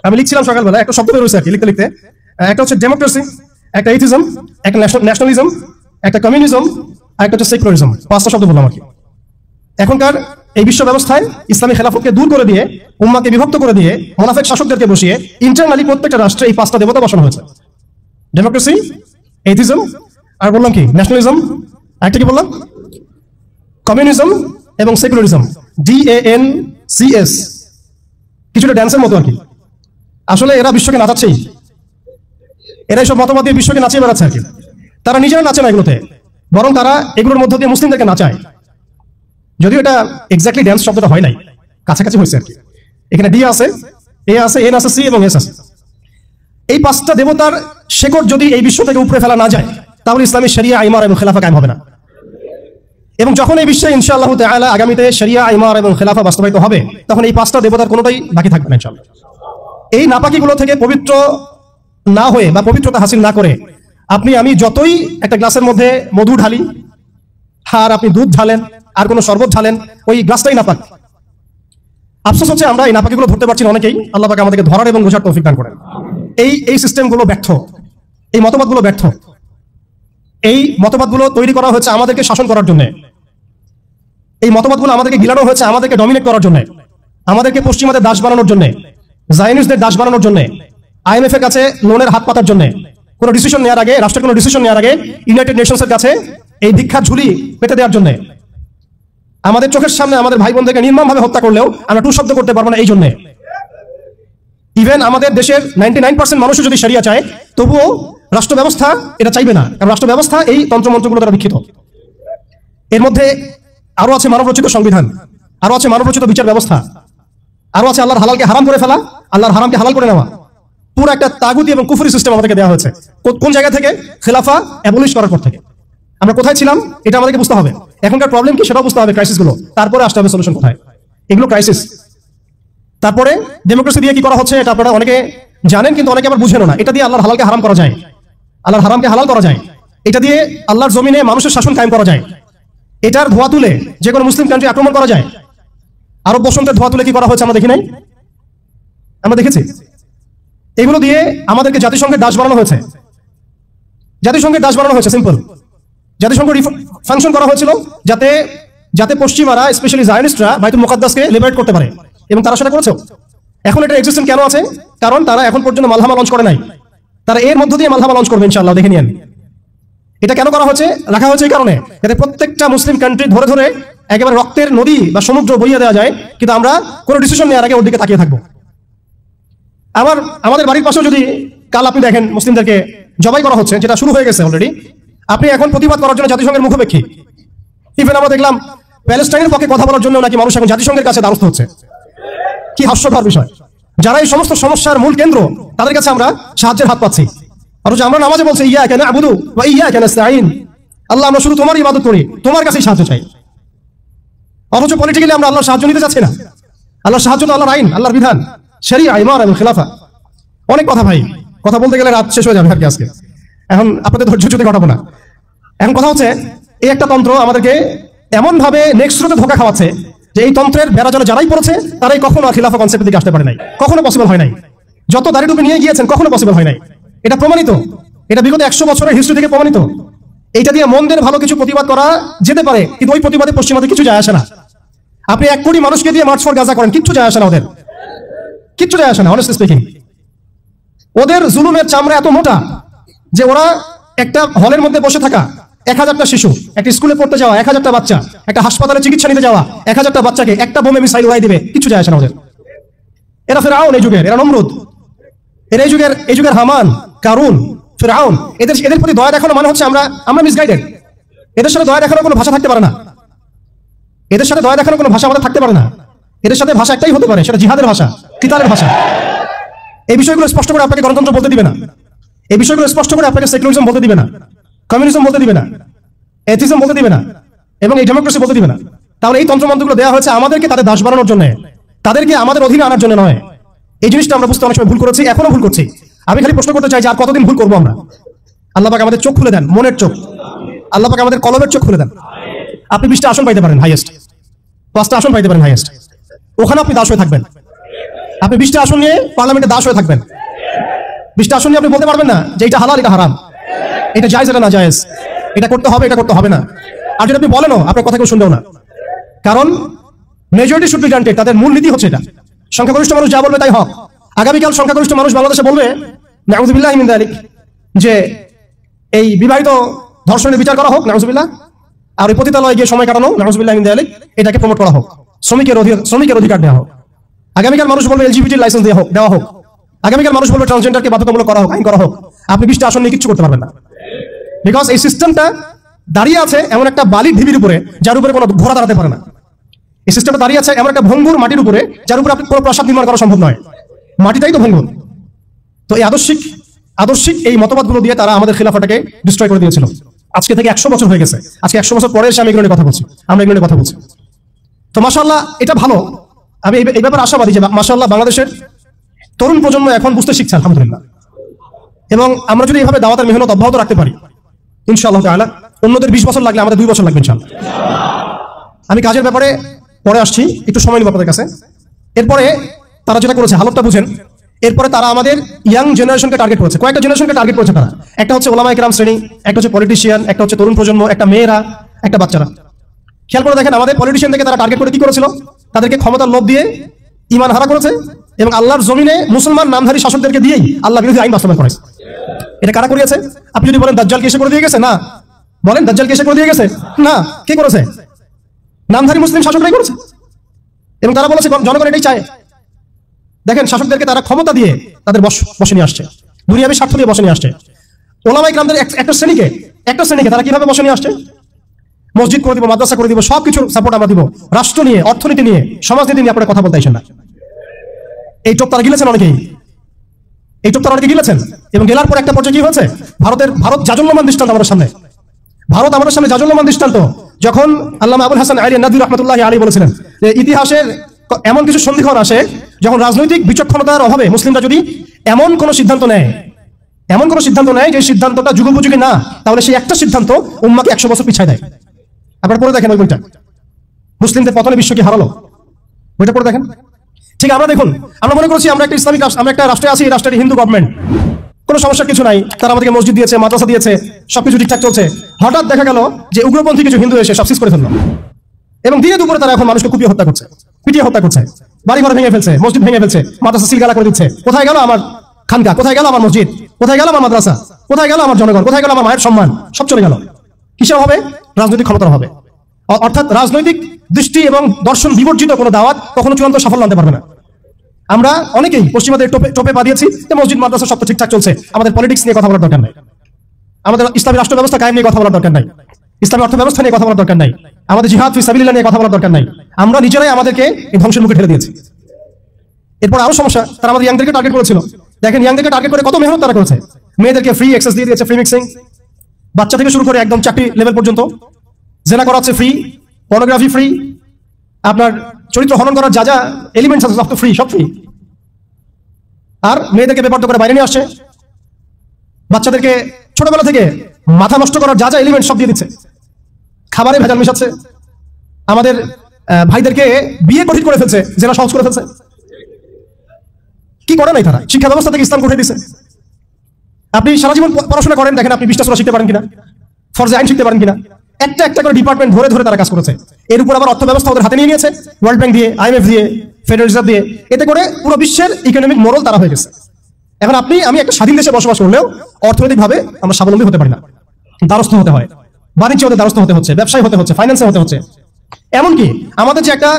আমি লিখছিলাম সকালবেলা, একটা শব্দ বের হয়েছে আর কি লিখতে লিখতে, একটা হচ্ছে ডেমোক্রেসি, একটা এইথিজম, একটা ন্যাশনালিজম, একটা কমিউনিজম, আর একটা হচ্ছে সেকুলারিজম। 5টা শব্দ বললাম আর কি। এখনকার এই বিশ্ব ব্যবস্থায় ইসলামী খেলাফতকে দূর করে দিয়ে, উম্মাকে বিভক্ত করে দিয়ে, মুনাফিক শাসকদেরকে বসিয়ে ইন্টারনালি প্রত্যেকটা রাষ্ট্রে এই 5টা দেবতা বসানো হয়েছে। ডেমোক্রেসি, এইথিজম, আর বললাম কি ন্যাশনালিজম, একটা কি বললাম কমিউনিজম এবং সেকুলারিজম, DANCS, কিছুটা ড্যান্সের মতো আর কি। আসলে এরা বিশ্বকে নাচাচ্ছেই, এরা সব মতবাদ দিয়ে বিশ্বকে নাচিয়ে বেড়াচ্ছে আর কি। তারা নিজেরা নাচে না এগুলোতে, বরং তারা এগুলোর মধ্য দিয়ে মুসলিমদেরকে নাচায়। যদিও এটা এক্স্যাক্টলি ড্যান্স শব্দটা হয় নাই, কাছাকাছি হয়েছে আর কি। এখানে D আছে, A আছে, N আছে, C এবং S আছে। এই 5টা দেবতার শেকড় যদি এই বিশ্ব থেকে উপরে ফেলা না যায়, তাহলে ইসলামী শরিয়া, ইমার এবং খেলাফা কায়েম হবে না। এবং যখন এই বিশ্বে ইনশাআল্লাহ তাআলা আগামীতে শরিয়া, ইমার এবং খেলাফা বাস্তবায়িত হবে, তখন এই 5টা দেবতার কোনোটাই বাকি থাকবে না ইনশাআল্লাহ। এই নাপাকিগুলো থেকে পবিত্র না হয়ে বা পবিত্রতা হাসিল না করে, আপনি আমি যতই একটা গ্লাসের মধ্যে মধু ঢালি, আর আপনি দুধ ঢালেন, আর কোনো শরবত ঢালেন, ওই গ্লাসটাই নাপাক। আফসোস হচ্ছে আমরা এই নাপাকিগুলো ধরতে পারছি না অনেকেই। আল্লাহ পাক আমাদেরকে ধরার এবং বোঝার তৌফিক দান করেন। এই সিস্টেমগুলো ব্যর্থ, এই মতবাদগুলো ব্যর্থ। এই মতবাদগুলো তৈরি করা হয়েছে আমাদেরকে শাসন করার জন্য, এই মতবাদগুলো আমাদেরকে গিলানো হয়েছে আমাদেরকে ডমিনেট করার জন্য, আমাদেরকে পশ্চিমাদের দাস বানানোর জন্য, জায়নিস্টদের দাস বানানোর জন্য, IMF এর কাছে লোনের হাত পাতার জন্য, কোনো ডিসিশন নেওয়ার আগে, রাষ্ট্রের কোনো ডিসিশন নেওয়ার আগে ইউনাইটেড নেশনসের কাছে এই দীক্ষার ঝুলি পেতে দেওয়ার জন্য, আমাদের চোখের সামনে আমাদের ভাই বোনদেরকে নির্মমভাবে হত্যা করলেও আমরা টু শব্দ করতে পারবো না এই জন্য। ইভেন আমাদের দেশের 99% মানুষও যদি শরিয়া চায়, তবুও রাষ্ট্র ব্যবস্থা এটা চাইবে না, কারণ রাষ্ট্র ব্যবস্থা এই তন্ত্রমন্ত্রগুলো দ্বারা দীক্ষিত। এর মধ্যে আরো আছে মানবরচিত সংবিধান, আরো আছে মানবরচিত বিচার ব্যবস্থা, আরো আছে আল্লাহর হালালকে হারাম করে ফেলা, আল্লাহর হারামকে হালাল করে নেওয়া, পুরো একটা তাগুতি এবং কুফরি সিস্টেম আমাদেরকে দেওয়া হয়েছে। কোন জায়গা থেকে? খেলাফা অ্যাবলিশ করার পর থেকে। আমরা কোথায় ছিলাম এটা আমাদেরকে বুঝতে হবে। এখনকার প্রবলেম কি সেটাও বুঝতে হবে, ক্রাইসিস গুলো, তারপরে আসতে হবে সলিউশন কোথায়। এগুলো ক্রাইসিস। তারপরে ডেমোক্রেসি দিয়ে কি করা হচ্ছে এটা আপনারা অনেকে জানেন, কিন্তু অনেকে আবার বুঝেন না। এটা দিয়ে আল্লাহর হালালকে হারাম করা যায়, আল্লাহর হারামকে হালাল করা যায়। এটা দিয়ে আল্লাহর জমিনে মানুষের শাসন কায়েম করা যায়। এটার ধোয়া তুলে যে কোনো মুসলিম কান্ট্রি আক্রমণ করা যায়। আরব বসন্তের ধোয়া তুলে কি করা হয়েছে আমরা দেখি নাই? আমরা দেখেছি। এগুলো দিয়ে আমাদেরকে জাতিসংঘের দাস বানানো হয়েছে। জাতিসংঘের দাস বানানো হয়েছে, সিম্পল। জাতিসংঘ ফাংশন করা হয়েছিল যাতে যাতে পশ্চিমারা, স্পেশালি জায়নিস্টরা বাইতুল মুকাদ্দাসকে লিবারেট করতে পারে, এবং তারা সেটা করেছে। এখন এটা এক্সিস্টেন্ট কেন আছে? কারণ তারা এখন পর্যন্ত মালহামা লঞ্চ করে নাই। তারা এর মধ্য দিয়ে মালহামা লঞ্চ করবে ইনশাআল্লাহ, দেখে নিন। এটা কেন করা হয়েছে? রাখা হয়েছে এই কারণে যাতে প্রত্যেকটা মুসলিম কান্ট্রি ধরে ধরে একেবারে রক্তের নদী বা সমুদ্র বইয়ে দেওয়া যায়, কিন্তু আমরা কোনো ডিসিশন নেওয়ার আগে ওর দিকে তাকিয়ে থাকবো। আমাদের বাড়ির পাশেও যদি কাল আপনি দেখেন মুসলিমদেরকে জবাই করা হচ্ছে, যেটা শুরু হয়ে গেছে অলরেডি, আপনি এখন প্রতিবাদ করার জন্য জাতিসংঘের মুখোপেক্ষী। ইভেন আমরা দেখলাম প্যালেস্টাইনের পক্ষে কথা বলার জন্য নাকি মানুষ এখন জাতিসংঘের কাছে দ্বারস্থ হচ্ছে। কি হাস্যকর বিষয়! যারা এই সমস্ত সমস্যার মূল কেন্দ্র, তাদের কাছে আমরা সাহায্যের হাত পাচ্ছি। অথচ আমরা নামাজে বলছি ইয়াকা না'বুদু ওয়া ইয়াকা নাস্তাঈন, আল্লাহ আমরা শুধু তোমারই ইবাদত করি, তোমার কাছেই সাহায্য চাই। অথচ পলিটিক্যালি আমরা আল্লাহর সাহায্য নিতে চাচ্ছি না। আল্লাহর সাহায্য তো আল্লাহর আইন, আল্লাহর বিধান, শরিয়া, ইমার এবং খেলাফা। অনেক কথা ভাই, কথা বলতে গেলে রাত শেষ হয়ে যাবে আর কি আজকে। এখন আপনাদের ধৈর্য যদি ঘটাবো না। এখন কথা হচ্ছে, এই একটা তন্ত্র আমাদেরকে এমন ভাবে নেক্সট স্রোতে ধোঁকা খাওয়াচ্ছে যে এই তন্ত্রের বেড়াজালে যারাই পড়েছে তারাই কখনো খিলাফা কনসেপ্টের দিকে আসতে পারে নাই, কখনো পসিবল হয় নাই। যত দাড়ি টুপি নিয়ে গিয়েছেন কখনো পসিবল হয় নাই। এটা প্রমাণিত, এটা বিগত 100 বছরের হিস্ট্রি থেকে প্রমাণিত। এইটা দিয়ে মন্দের ভালো কিছু প্রতিবাদ করা যেতে পারে, কিন্তু ওই প্রতিবাদে পশ্চিমাদের কিছু যায় আসে না। আপনি 1 কোটি মানুষকে দিয়ে মার্চ ফর গাজা করেন, কিচ্ছু যায় আসে না, ওদের কিচ্ছু যায় আসে না। অনেস্টলি স্পিকিং, ওদের জুলুমের চামড়া এত মোটা যে ওরা একটা হলের মধ্যে বসে থাকা 1000টা শিশু, একটা স্কুলে পড়তে যাওয়া 1000টা বাচ্চা, একটা হাসপাতালে চিকিৎসা নিতে যাওয়া 1000টা বাচ্চাকে একটা বোমে মিসাইল উড়াই দিবে, কিছু যায় আসে না ওদের। এরা ফেরাউন এই যুগের, এরা নমরুদ, এরা এই যুগের হামান, কারুন, ফেরাউন। এদের প্রতি দয়া দেখানো মানে হচ্ছে আমরা মিসগাইডেড। এদের সাথে দয়া দেখানোর কোনো ভাষা থাকতে পারে না। এদের সাথে দয়া দেখানোর কোনো ভাষা আমাদের থাকতে পারে না। এদের সাথে ভাষা একটাই হতে পারে, সেটা জিহাদের ভাষা, কিতালের ভাষা। এই বিষয়গুলো স্পষ্ট করে আপনাকে গণতন্ত্র বলতে দিবে না। এই বিষয়গুলো স্পষ্ট করে আপনাকে সেকুলারিজম বলতে দিবে না, কমিউনিজম বলতে দিবে না, এথিজম বলতে দিবে না, এবং এই ডেমোক্রেসি বলতে দিবে না। তাহলে এই তন্ত্রমন্ত্রগুলো দেওয়া হয়েছে আমাদেরকে তাদের দাস বানানোর জন্য, তাদেরকে আমাদের অধীনে আনার জন্য নয়। এই জিনিসটা আমরা বুঝতে অনেক সময় ভুল করেছি, এখনো ভুল করছি। আমি খালি প্রশ্ন করতে চাই যে আর কতদিন ভুল করবো আমরা? আল্লাহ পাক আমাদের চোখ খুলে দেন, মনের চোখ। আল্লাহ পাক আমাদের কলমের চোখ খুলে দেন। আপনি 20টা আসন পাইতে পারেন হাইয়েস্ট, 5টা আসন পাইতে পারেন হাইয়েস্ট, ওখানে আপনি দাস হয়ে থাকবেন। আপনি 20টা আসন নিয়ে পার্লামেন্টে দাস হয়ে থাকবেন। 20টা আসন নিয়ে আপনি বলতে পারবেন না যে এটা হালাল, এটা হারাম, এটা জায়েজ, এটা না জায়েজ, এটা করতে হবে, এটা করতে হবে না। আর যদি আপনি বলেনও, আপনার কথা কেউ শুনবেও না। কারণ মেজরিটি শুড বি গ্রান্টেড, তাদের মূল নীতি হচ্ছে এটা। সংখ্যাগরিষ্ঠ মানুষ যা বলবে তাই হক। আগামীকাল সংখ্যাগরিষ্ঠ মানুষ বাংলাদেশে বলবে নাউযুবিল্লাহি মিন যালিক, যে এই বিবাহিত ধর্ষণের বিচার করা হোক, নাউযুবিল্লাহ, আর ওই পতিতালয়ে গিয়ে সময় কাটানো, নাউযুবিল্লাহি মিন যালিক, এটাকে প্রমোট করা হোক, শ্রমিকের অধিকার দেওয়া হোক। আগামীকাল মানুষ বলবে এলজিবিটি লাইসেন্স দেওয়া হোক। আগামীকাল মানুষ বলবে ট্রান্সজেন্ডারকে বাধ্যতামূলক করা হোক, আইন করা হোক। আপনি 20টা আসন নিয়ে কিচ্ছু করতে পারবেন না। বিকজ এই সিস্টেমটা দাঁড়িয়ে আছে এমন একটা বালির ঢিবির উপরে, যার উপরে কোনো ঘোড়া দাঁড়াতে পারে না। এই সিস্টেমটা দাঁড়িয়ে আছে এমন একটা ভঙ্গুর মাটির উপরে, যার উপরে আপনি কোনো প্রাসাদ নির্মাণ করা সম্ভব নয়। মাটিটাই তো ভঙ্গুর। তো এই আদর্শিক এই মতবাদগুলো দিয়ে তারা আমাদের খিলাফাটাকে ডিস্ট্রয় করে দিয়েছিল। আজকে থেকে 100 বছর হয়ে গেছে। আজকে 100 বছর পরে এসে আমি এগুলো নিয়ে কথা বলছি, আমরা এগুলো নিয়ে কথা বলছি। তো মাশাআল্লাহ, এটা ভালো। আমি এই ব্যাপারে আশাবাদী যে মাশাআল্লাহ বাংলাদেশের তরুণ প্রজন্ম এখন বুঝতে শিখছে, আলহামদুলিল্লাহ। এবং আমরা যদি এইভাবে দাওয়াতের মেহনত অব্যাহত রাখতে পারি, ইনশাআল্লাহ তাআলা, অন্যদের 20 বছর লাগলে আমাদের 2 বছর লাগবে ইনশাআল্লাহ। আমি কাজের ব্যাপারে পরে আসছি, একটু সময় নেব আপনাদের কাছে। এরপরে তারা যেটা করেছে, হালতটা বুঝেন। এরপরে তারা আমাদের ইয়াং জেনারেশনকে টার্গেট করেছে, কয়েকটা জেনারেশনকে টার্গেট করেছে তারা। একটা হচ্ছে ওলামায়ে কেরাম শ্রেণী, একটা হচ্ছে পলিটিশিয়ান, একটা হচ্ছে তরুণ প্রজন্ম, একটা মেয়েরা, একটা বাচ্চারা। খেয়াল করে দেখেন, আমাদের পলিটিশিয়ানদেরকে তারা টার্গেট করে কি করেছিল? তাদেরকে ক্ষমতার লোভ দিয়ে ঈমান হারা করেছে, এবং আল্লাহর জমিনে মুসলমান নামধারী শাসকদেরকে দিয়েই আল্লাহ বিরোধী আইন বাস্তবায়ন করেছে। এটা কারা করিয়েছে? আপনি যদি বলেন দাজ্জাল কে এসে করে দিয়ে গেছে, না। বলেন দাজ্জাল কে এসে করে দিয়ে গেছে, না। কে করেছে? নামধারী মুসলিম শাসকরাই করেছে। এবং তারা বলেছে জনগণ এটাই চায়। দেখেন, শাসকদেরকে তারা ক্ষমতা দিয়ে তাদের বসে নিয়ে আসছে, দুনিয়াবী স্বার্থ দিয়ে বসে নিয়ে আসছে। ওলামায়ে কেরামদের একটা শ্রেণীকে তারা কিভাবে বসে নিয়ে আসছে? মসজিদ করে দিব, মাদ্রাসা করে দিব, সবকিছু সাপোর্ট আমরা দিব, রাষ্ট্র নিয়ে, অর্থনীতি নিয়ে, সমাজনীতি নিয়ে আপনারা কথা বলতে আইসেন না। এই টোপ তারা গিলেছেন অনেকেই। এইটুকু তারা অনেকে গিলেছেন, এবং গেলার পর একটা পর্যায়ে কি হয়েছে, ভারত জাজল্যমান দৃষ্টান্ত আমাদের সামনে। ভারত আমাদের সামনে জাজল্যমান দৃষ্টান্ত। যখন আল্লামা আবুল হাসান আলী নাদভী রহমতুল্লাহি আলাইহি বলেছিলেন যে ইতিহাসের এমন কিছু সন্ধিক্ষণ আসে যখন রাজনৈতিক বিচক্ষণতার অভাবে মুসলিমরা যদি এমন কোন সিদ্ধান্ত নেয় যে সিদ্ধান্তটা যুগোপযোগী না, তাহলে সেই একটা সিদ্ধান্ত উম্মাকে 100 বছর পিছায় দেয়। আপনারা পড়ে দেখেন ওই বইটা, মুসলিমদের পতনে বিশ্ব কি হারালো, বইটা পড়ে দেখেন। ঠিক আমরা দেখুন, আমরা মনে করছি আমরা একটা ইসলামিক রাষ্ট্র, আমরা একটা রাষ্ট্রে আছি, এই রাষ্ট্রের হিন্দু গভর্নমেন্ট, কোনো সমস্যার কিছু নাই, তারা আমাদেরকে মসজিদ দিয়েছে, মাদ্রাসা দিয়েছে, সবকিছু ঠিকঠাক চলছে। হঠাৎ দেখা গেল যে উগ্রপন্থী কিছু হিন্দু এসে সব সিজ করে ফেললো, এবং দিয়ে দুপুরে তারা এখন মানুষকে কুপিয়ে হত্যা করছে, পিটিয়ে হত্যা করছে, বাড়ি ঘর ভেঙে ফেলছে, মসজিদ ভেঙে ফেলছে, মাদ্রাসা সিলগালা করে দিচ্ছে। কোথায় গেল আমার খানকা, কোথায় গেল আমার মসজিদ, কোথায় গেল আমার মাদ্রাসা, কোথায় গেল আমার জনগণ, কোথায় গেল আমার মায়ের সম্মান, সব চলে গেল। কিসের হবে? রাজনৈতিক ক্ষমতার হবে। অর্থাৎ রাজনৈতিক দৃষ্টি এবং দর্শন বিবর্জিত কোনো দাওয়াত কখনো চূড়ান্ত সাফল্য আনতে পারবে না। আমরা অনেকেই পশ্চিমাদের টোপে পা দিয়েছি যে মসজিদ মাদ্রাসা সব তো ঠিকঠাক চলছে, আমাদের পলিটিক্স নিয়ে কথা বলার দরকার নাই, আমাদের ইসলামী রাষ্ট্র ব্যবস্থা কায়েম নিয়ে কথা বলার দরকার নাই, ইসলামী অর্থ ব্যবস্থা নিয়ে কথা বলার দরকার নাই, আমাদের জিহাদ ফি সাবিলিল্লাহ নিয়ে কথা বলার দরকার নাই। আমরা নিজেরাই আমাদেরকে এই ধ্বংসের মুখে ঠেলে দিয়েছি। এরপর আরো সমস্যা, তারা আমাদের ইয়াংদেরকে টার্গেট করেছিল। দেখেন ইয়াংদেরকে টার্গেট করে কত মেহনত তারা করেছে। মেয়েদেরকে ফ্রি অ্যাক্সেস দিয়ে দিয়েছে, ফ্রি মিক্সিং, বাচ্চা থেকে শুরু করে একদম চাকরি লেভেল পর্যন্ত জেনা করাচ্ছে ফ্রি, পর্নোগ্রাফি ফ্রি, আপনার চরিত্র হনন করার যা যা এলিমেন্টস আছে সব তো ফ্রি, সব ফ্রি। আর মেয়েদেরকে বেপর্দা করে বাইরে নিয়ে আসছে, বাচ্চাদেরকে ছোটবেলা থেকে মাথা নষ্ট করার যা যা এলিমেন্ট সব দিয়ে দিচ্ছে, খাবারে ভেজাল মিশাচ্ছে, আমাদের ভাইদেরকে বিয়ে কঠিন করে ফেলছে, জেনা সহজ করে ফেলছে। কি করে নাই তারা? শিক্ষা ব্যবস্থা থেকে ইসলাম উঠে দিচ্ছে। আপনি সারা জীবন পড়াশোনা করেন, দেখেন আপনি 20টা সূরা শিখতে পারেন কিনা, ফরজে আইন শিখতে পারেন কিনা। একটা একটা করে ডিপার্টমেন্ট ধরে ধরে তারা কাজ করেছে। এর উপর আবার অর্থ ব্যবস্থা ওদের হাতে নিয়ে নিয়েছে, ওয়ার্ল্ড ব্যাংক দিয়ে, IMF দিয়ে, ফেডারেল রিজার্ভ দিয়ে। এতে করে পুরো বিশ্বের ইকোনমিক মোরাল তারা হয়ে গেছে। এখন আমি একটা স্বাধীন দেশে বসবাস করলেও অর্থনৈতিকভাবে আমরা স্বাবলম্বী হতে পারি না, দ্বারস্থ হতে হয়, বাণিজ্য হতে দ্বারস্থ হতে হচ্ছে, ব্যবসায়ী হতে হচ্ছে, ফাইন্যান্সে হতে হচ্ছে। এমনকি আমাদের যে একটা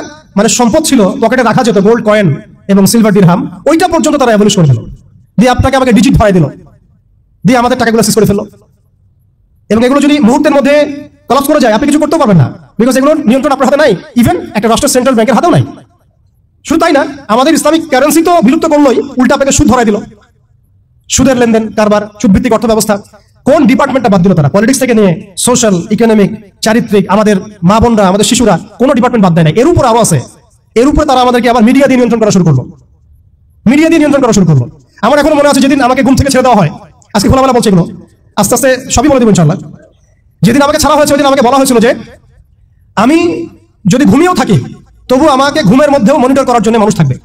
সম্পদ ছিল পকেটে রাখা যেত, গোল্ড কয়েন এবং সিলভার দিরহাম, ওইটা পর্যন্ত তারা অ্যাবলিশ করে দিল, দিয়ে আপনাকে আমাকে ডিজিট ভরাই দিল, দিয়ে আমাদের টাকাগুলো সিজ করে ফেললো। এবং এগুলো যদি মুহূর্তের মধ্যে কলাপস করে যায়, আপনি কিছু করতেও পারবেন না, বিকজ এগুলোর নিয়ন্ত্রণ আপনার হাতে নাই, ইভেন একটা রাষ্ট্রের সেন্ট্রাল ব্যাংকের হাতেও নাই। শুধু তাই না, আমাদের ইসলামিক কারেন্সি তো বিলুপ্ত করলোই, উল্টা আপনাকে সুদ ধরাই দিল, সুদের লেনদেন কারবার, সুদভিত্তিক অর্থ ব্যবস্থা। কোন ডিপার্টমেন্টটা বাদ দিল তারা? পলিটিক্স থেকে নিয়ে সোশ্যাল, ইকোনমিক, চারিত্রিক, আমাদের মা বোনরা, আমাদের শিশুরা, কোনো ডিপার্টমেন্ট বাদ দেয় না। এর উপর আরো আছে, এর উপরে তারা আমাদেরকে আবার মিডিয়া দিয়ে নিয়ন্ত্রণ করা শুরু করলো, মিডিয়া দিয়ে নিয়ন্ত্রণ করা শুরু করলো। আমার এখনো মনে আছে যেদিন আমাকে ঘুম থেকে ছেড়ে দেওয়া হয়, আজকে খোলামেলা বলছে এগুলো, আস্তে আস্তে সবই বলে দেবো ইনশাআল্লাহ। যেদিন আমাকে ছাড়া হয়েছে ওইদিন আমাকে বলা হয়েছিল যে আমি যদি ঘুমিয়েও থাকি তবু আমাকে ঘুমের মধ্যেও মনিটর করার জন্য মানুষ থাকবে।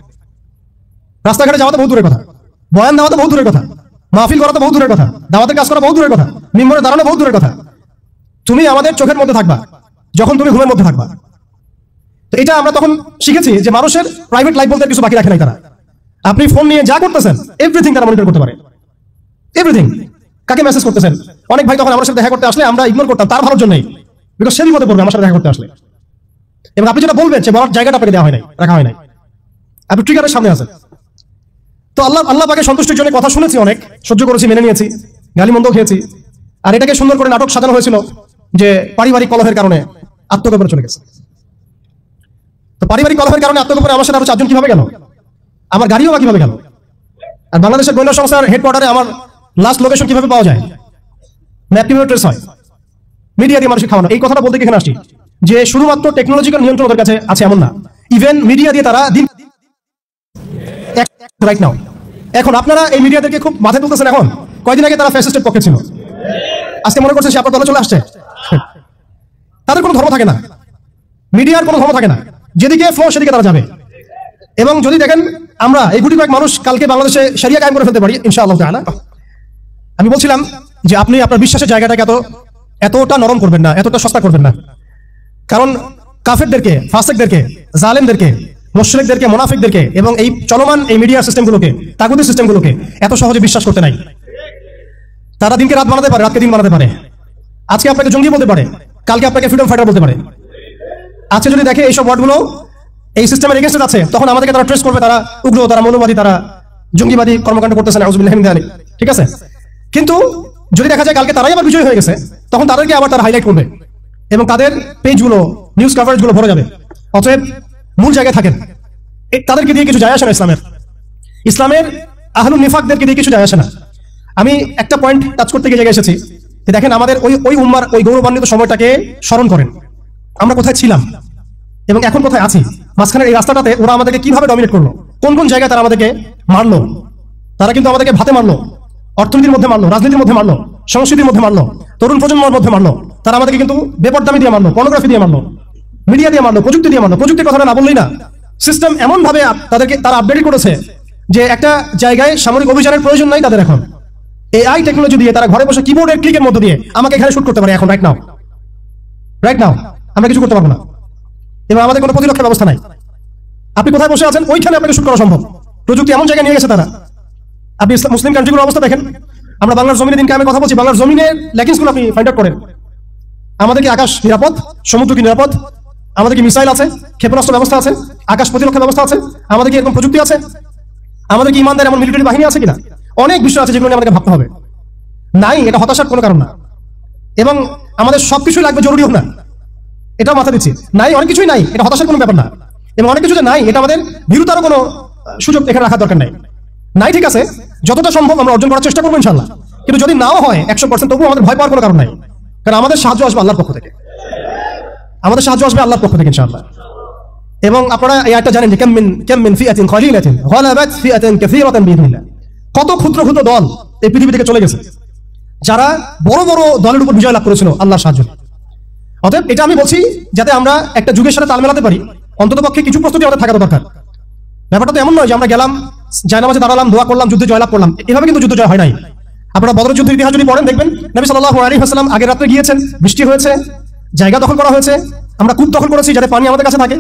রাস্তাঘাটে যাওয়া তো বহু দূরের কথা, বয়ান দেওয়া তো বহু দূরের কথা, মাহফিল করা তো বহু দূরের কথা, দাওয়াতের কাজ করা বহু দূরের কথা, মিম্বরে দাঁড়ানো বহু দূরের কথা। তুমি আমাদের চোখের মধ্যে থাকবা যখন তুমি ঘুমের মধ্যে থাকবা। তো এটা আমরা তখন শিখেছি যে মানুষের প্রাইভেট লাইফ বলতে কিছু বাকি রাখে নাই তারা। আপনি ফোন নিয়ে যা করতেছেন এভরিথিং তারা মনিটর করতে পারে, এভরিথিং। কাকে মেসেজ করতেছেন? অনেক ভাই তখন আমার সাথে দেখা করতে আসলে আমরা ইগনোর করতাম তার ভালোর জন্যই, বিকজ সে বিপদে পড়বে আমার সাথে দেখা করতে আসলে। এবং আপনি যেটা বলবেন সে বলার জায়গাটা আপনাকে দেওয়া হয় নাই, রাখা হয় নাই, আপনি ট্রিগারের সামনে আছেন। তো আল্লাহ পাকে সন্তুষ্টির জন্য কথা শুনেছি, অনেক সহ্য করেছি, মেনে নিয়েছি, গালি মন্দ খেয়েছি। আর এটাকে সুন্দর করে নাটক সাজানো হয়েছিল যে পারিবারিক কলহের কারণে আত্মগোপনে চলে গেছে। তো পারিবারিক কলহের কারণে আত্মগোপনে আমার সাথে আরো 4 জন কিভাবে গেল, আমার গাড়িও বা কিভাবে গেল, আর বাংলাদেশের গোয়েন্দা সংস্থার হেডকোয়ার্টারে আমার লাস্ট লোকেশন কিভাবে পাওয়া যায়, ম্যাপ কিভাবে ট্রেস হয়, মিডিয়া দিয়ে মানুষকে খাওয়ানো। এই কথাটা বলতে এখানে আসছি যে শুধুমাত্র টেকনোলজিক্যাল নিয়ন্ত্রণ ওদের কাছে আছে এমন না, ইভেন মিডিয়া দিয়ে তারা দিন রাইট নাও। এখন আপনারা এই মিডিয়াদেরকে খুব মাথায় তুলতেছেন। এখন কয়দিন আগে তারা ফ্যাসিস্টের পক্ষে ছিল, আজকে মনে করছে সে আপনার দলে চলে আসছে। তাদের কোনো ধর্ম থাকে না, মিডিয়ার কোনো ধর্ম থাকে না, যেদিকে ফ্লো সেদিকে তারা যাবে। এবং যদি দেখেন আমরা এই গুটি কয়েক মানুষ কালকে বাংলাদেশে শরিয়া কায়েম করে ফেলতে পারি ইনশাআল্লাহ তাআলা। আমি বলছিলাম যে আপনি আপনার বিশ্বাসের জায়গাটাকে এতটা নরম করবেন না, এতটা সস্তা করবেন না। কারণ কাফেরদেরকে, ফাসিকদেরকে, জালেমদেরকে, মুশরিকদেরকে, মুনাফিকদেরকে এবং এই চলমান এই মিডিয়া সিস্টেমগুলোকে, তাগুতি সিস্টেমগুলোকে এত সহজে বিশ্বাস করতে নাই। তারা দিনকে রাত বানাতে পারে, রাতকে দিন বানাতে পারে। আজকে আপনাকে জঙ্গি বলতে পারে, কালকে আপনাকে ফ্রিডম ফাইটার বলতে পারে। আজকে যদি দেখে এইসব ওয়ার্ডগুলো এই সিস্টেমের এগেইনস্টে আছে, তখন আমাদেরকে তারা ট্রেস করবে, তারা উগ্র, তারা মৌলবাদী, তারা জঙ্গিবাদী কর্মকাণ্ড করতেছে, নাউযুবিল্লাহি মিন যালিক। ঠিক আছে, কিন্তু যদি দেখা যায় কালকে তারাই আবার বিজয় হয়ে গেছে, তখন তাদেরকে আবার তারা হাইলাইট করবে এবং তাদের পেজগুলো, নিউজ কভারেজগুলো ভরে যাবে। অতএব মূল জায়গায় থাকেন, তাদেরকে দিয়ে কিছু যায় আসে না। ইসলামের আহলুন নিফাকদেরকে দিয়ে কিছু যায় আসে না। আমি একটা পয়েন্ট টাচ করতে গিয়ে জায়গায় এসেছি যে দেখেন আমাদের ওই উম্মার ওই গৌরবান্বিত সময়টাকে স্মরণ করেন, আমরা কোথায় ছিলাম এবং এখন কোথায় আছি। মাঝখানের এই রাস্তাটাতে ওরা আমাদেরকে কিভাবে ডমিনেট করলো, কোন কোন জায়গায় তারা আমাদেরকে মারলো। তারা কিন্তু আমাদেরকে ভাতে মারলো, অর্থনীতির মধ্যে মারলো, রাজনীতির মধ্যে মারলো, সংস্কৃতির মধ্যে মারলো, তরুণ প্রজন্মের মধ্যে মারলো। তারা আমাদেরকে কিন্তু বেপরদামি দিয়ে মারলো, পর্নোগ্রাফি দিয়ে মারলো, মিডিয়া দিয়ে মারলো, প্রযুক্তি দিয়ে মারলো। প্রযুক্তির কথাটা না বললেই না, সিস্টেম এমন ভাবে তারা আপডেট করেছে যে একটা জায়গায় সামরিক অভিযানের প্রয়োজন নাই তাদের। এখন এআই টেকনোলজি দিয়ে তারা ঘরে বসে কিবোর্ডের ক্লিকের মধ্যে দিয়ে আমাকে এখানে শুট করতে পারে এখন, রাইট নাও আমরা কিছু করতে পারবো না এবং আমাদের কোনো প্রতিরক্ষা ব্যবস্থা নাই। আপনি কোথায় বসে আছেন ওইখানে আপনাকে শুট করা সম্ভব। প্রযুক্তি এমন জায়গায় নিয়ে গেছে তারা। আপনি মুসলিম কান্ট্রিগুলোর অবস্থা দেখেন। আমরা বাংলার জমিনে দিনকে আমি কথা বলছি, বাংলার জমিনের ল্যাকিংসগুলো আপনি ফাইন্ড আউট করেন। আমাদের কি আকাশ নিরাপদ, সমুদ্র কি নিরাপদ, আমাদের কি মিসাইল আছে, ক্ষেপণাস্ত্র ব্যবস্থা আছে, আকাশ প্রতিরক্ষা ব্যবস্থা আছে, আমাদের কি এরকম প্রযুক্তি আছে, আমাদের কি ইমানদার এমন মিলিটারি বাহিনী আছে কিনা। অনেক বিষয় আছে যেগুলো নিয়ে আমাদেরকে ভাবতে হবে। নাই, এটা হতাশার কোনো কারণ না এবং আমাদের সবকিছুই লাগবে জরুরিও না, এটাও মাথা দিচ্ছি। নাই, অনেক কিছুই নাই, এটা হতাশার কোনো ব্যাপার না। এবং অনেক কিছু যে নাই এটা আমাদের ভীরুতারও কোনো সুযোগ এখানে রাখার দরকার নাই, ঠিক আছে, যতটা সম্ভব আমরা অর্জন করার চেষ্টা করবো ইনশাল্লাহ। কিন্তু যদি নাও হয় 100%, তবুও আমাদের ভয় পাওয়ার কোনো কারণ নাই, কারণ আমাদের সাহায্য আসবে আল্লাহর পক্ষ থেকে, আমাদের সাহায্য আসবে আল্লাহর পক্ষ থেকে ইনশাআল্লাহ। এবং আপনারা এই আয়াতটা জানেন যে কাম মিন ফিআতিন কলিলাতিন গালাবাত ফিআতান কাসীরাতান বিইذنিল্লাহ। কত ক্ষুদ্র ক্ষুদ্র দল এই পৃথিবী থেকে চলে গেছে যারা বড় বড় দলের উপর বিজয় লাভ করেছিল আল্লাহর সাহায্যে। অতএব এটা আমি বলছি যাতে আমরা একটা যুগের সাথে তাল মেলাতে পারি, অন্ততপক্ষে কিছু প্রস্তুতি আমাদের থাকা দরকার। ব্যাপারটা তো এমন নয় যে আমরা গেলাম, জায়নামাজে দাঁড়ালাম, দোয়া করলাম, যুদ্ধে জয়লাভ করলাম। এভাবে কিন্তু যুদ্ধ জয় হয় নাই। আপনারা বদরের যুদ্ধের ইতিহাস যদি পড়েন দেখবেন নবী সাল্লাল্লাহু আলাইহি ওয়াসাল্লাম আগের রাতে গিয়েছেন, বৃষ্টি হয়েছে, জায়গা দখল করা হয়েছে, আমরা কূপ দখল করেছি যাতে পানি আমাদের কাছে থাকে,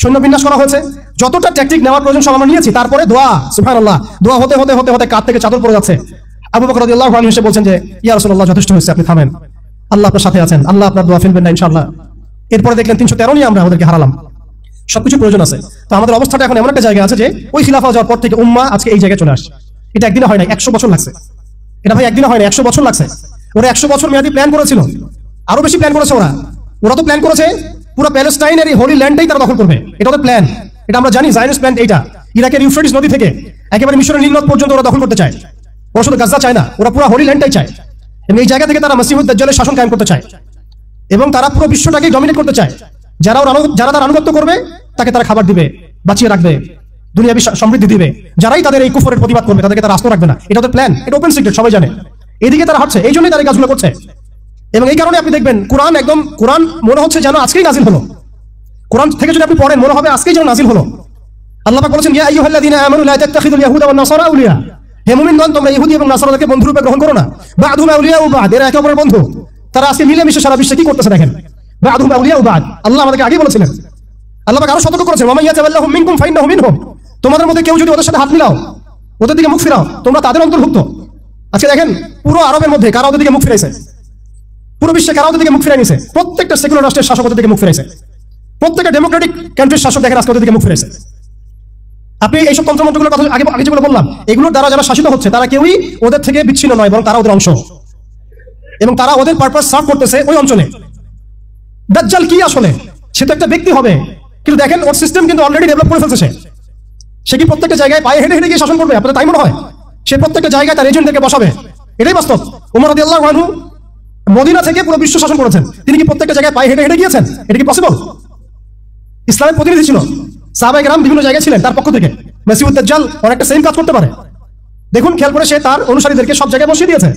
সৈন্য বিন্যাস করা হয়েছে, যতটা ট্যাকটিক নেওয়ার প্রয়োজন সব আমরা নিয়েছি। তারপরে দোয়া, সুবহানাল্লাহ, দোয়া হতে হতে হতে হতে কাঁধ থেকে চাদর পড়ে যাচ্ছে। আবু বকর রাদিয়াল্লাহু আনহু এসে বলছেন যে ইয়া রাসূলুল্লাহ, যথেষ্ট হয়েছে, আপনি থামেন, আল্লাহ আপনার সাথে আছেন, আল্লাহ আপনার দোয়া ফেলবেন না ইনশাআল্লাহ। এরপরে দেখলেন 313 নিয়ে আমরা ওদেরকে হারালাম। সবকিছু প্রয়োজন আছে। তো আমাদের অবস্থাটা এখন এমন একটা জায়গা আছে যে ওই খিলাফা যাওয়ার পর থেকে উম্মাহ আজকে এই জায়গায় চলে আসছে। এটা একদিনে হয় না, 100 বছর লাগছে। এটা ভাই একদিনে হয় না, 100 বছর লাগছে। ওরা 100 বছর মেয়াদি প্ল্যান করেছিল, আরো বেশি প্ল্যান করেছে ওরা তো প্ল্যান করেছে পুরো প্যালেস্টাইনের এই হোলি ল্যান্ডটাই তারা দখল করবে। এটা ওদের প্ল্যান, এটা আমরা জানি। জায়নিস্ট প্ল্যান এইটা। ইরাকের ইউফ্রেটিস নদী থেকে একেবারে মিশরের নীল নদ পর্যন্ত ওরা দখল করতে চায়। ওরা শুধু গাজা চায় না, ওরা পুরো হোলি ল্যান্ডটাই চায়। এবং এই জায়গা থেকে তারা মসিহুদ দাজ্জালের শাসন কায়েম করতে চায় এবং তারা পুরো বিশ্বটাকে ডমিনেট করতে চায়। যারা তার আনুগত্য করবে তাকে তারা খাবার দিবে, বাঁচিয়ে রাখবে, দুনিয়াবি সমৃদ্ধি দিবে। যারাই তাদের এই কুফরের প্রতিবাদ করবে তাদেরকে তারা আস্ত রাখবে না। এটা ওদের প্ল্যান, এটা ওপেন সিক্রেট, সবাই জানে। এদিকে তারা হাঁটছে, এই জন্যই তারা এই কাজগুলো করছে। এবং এই কারণে আপনি দেখবেন কোরআন মনে হচ্ছে যেন আজকেই নাজিল হলো। কোরআন থেকে যদি আপনি পড়েন মনে হবে আজকেই যেন নাজিল হলো। আল্লাহ পাক বলেছেন ইয়া আইয়ুহাল্লাযীনা আমানু লা তাত্তাখিযুল ইয়াহুদা ওয়ান নাসারা আউলিয়া। হে মুমিনগণ, তোমরা ইহুদি এবং নাসারাদেরকে বন্ধু রূপে গ্রহণ করো না। বা'দুহুম আউলিয়াউ বা'দ, এরা একে অপরের বন্ধু। তারা আজকে মিলেমিশে সারা বিশ্বে কি করতেছে দেখেন। বা'দুহুম আউলিয়াউ বা'দ, আল্লাহ আমাদেরকে আগে বলেছিলেন। আল্লাহ পাক আরো সতর্ক করেছেন ওয়া মান ইয়াতাওয়াল্লাহুম মিনকুম ফাইন্নাহু মিনহুম। তোমাদের মধ্যে কেউ যদি ওদের সাথে হাত মিলাও, ওদের দিকে মুখ ফিরাও, তোমরা তাদের অন্তর্ভুক্ত। আজকে দেখেন পুরো আরবের মধ্যে কারা ওদের দিকে মুখ ফিরাইছে, পুরো বিশ্বে কারা ওদের দিকে মুখ ফিরাই নিছে। প্রত্যেকটা সেকুলার রাষ্ট্রের শাসক ওদের দিকে মুখ ফিরাইছে, প্রত্যেকটা ডেমোক্রেটিক কান্ট্রির শাসক দেখেন আজকে ওদের দিকে মুখ ফিরাইছে। আপনি এইসব তন্ত্রমন্ত্রগুলোর কথা আগে যেগুলো বললাম, এগুলোর দ্বারা যারা শাসিত হচ্ছে তারা কেউই ওদের থেকে বিচ্ছিন্ন নয়, বরং তারা ওদের অংশ এবং তারা ওদের পারপাস সার্ভ করতেছে ওই অঞ্চলে। দাজ্জাল কি আসলে? সে তো একটা ব্যক্তি হবে, কিন্তু দেখেন ওর সিস্টেম কিন্তু অলরেডি ডেভেলপ করে ফেলছে। সে কি প্রত্যেকটা জায়গায় পায়ে হেঁটে হেঁটে গিয়ে শাসন করবে? আপনাদের তাই মনে হয়? সে প্রত্যেকটা জায়গায় তার এজেন্টদেরকে বসাবে, এটাই বাস্তব। ওমর রাদিয়াল্লাহু আনহু মদিনা থেকে পুরো বিশ্ব শাসন করেছেন, তিনি কি প্রত্যেকটা জায়গায় পায়ে হেঁটে হেঁটে গিয়েছেন? এটা কি পসিবল? ইসলামের প্রতিনিধি ছিল, সাহাবায়ে কেরাম বিভিন্ন জায়গায় ছিলেন তার পক্ষ থেকে। মসিহুদ দাজ্জাল অনেকটা সেম কাজ করতে পারে। দেখুন খেয়াল করে, সে তার অনুসারীদেরকে সব জায়গায় বসিয়ে দিয়েছে,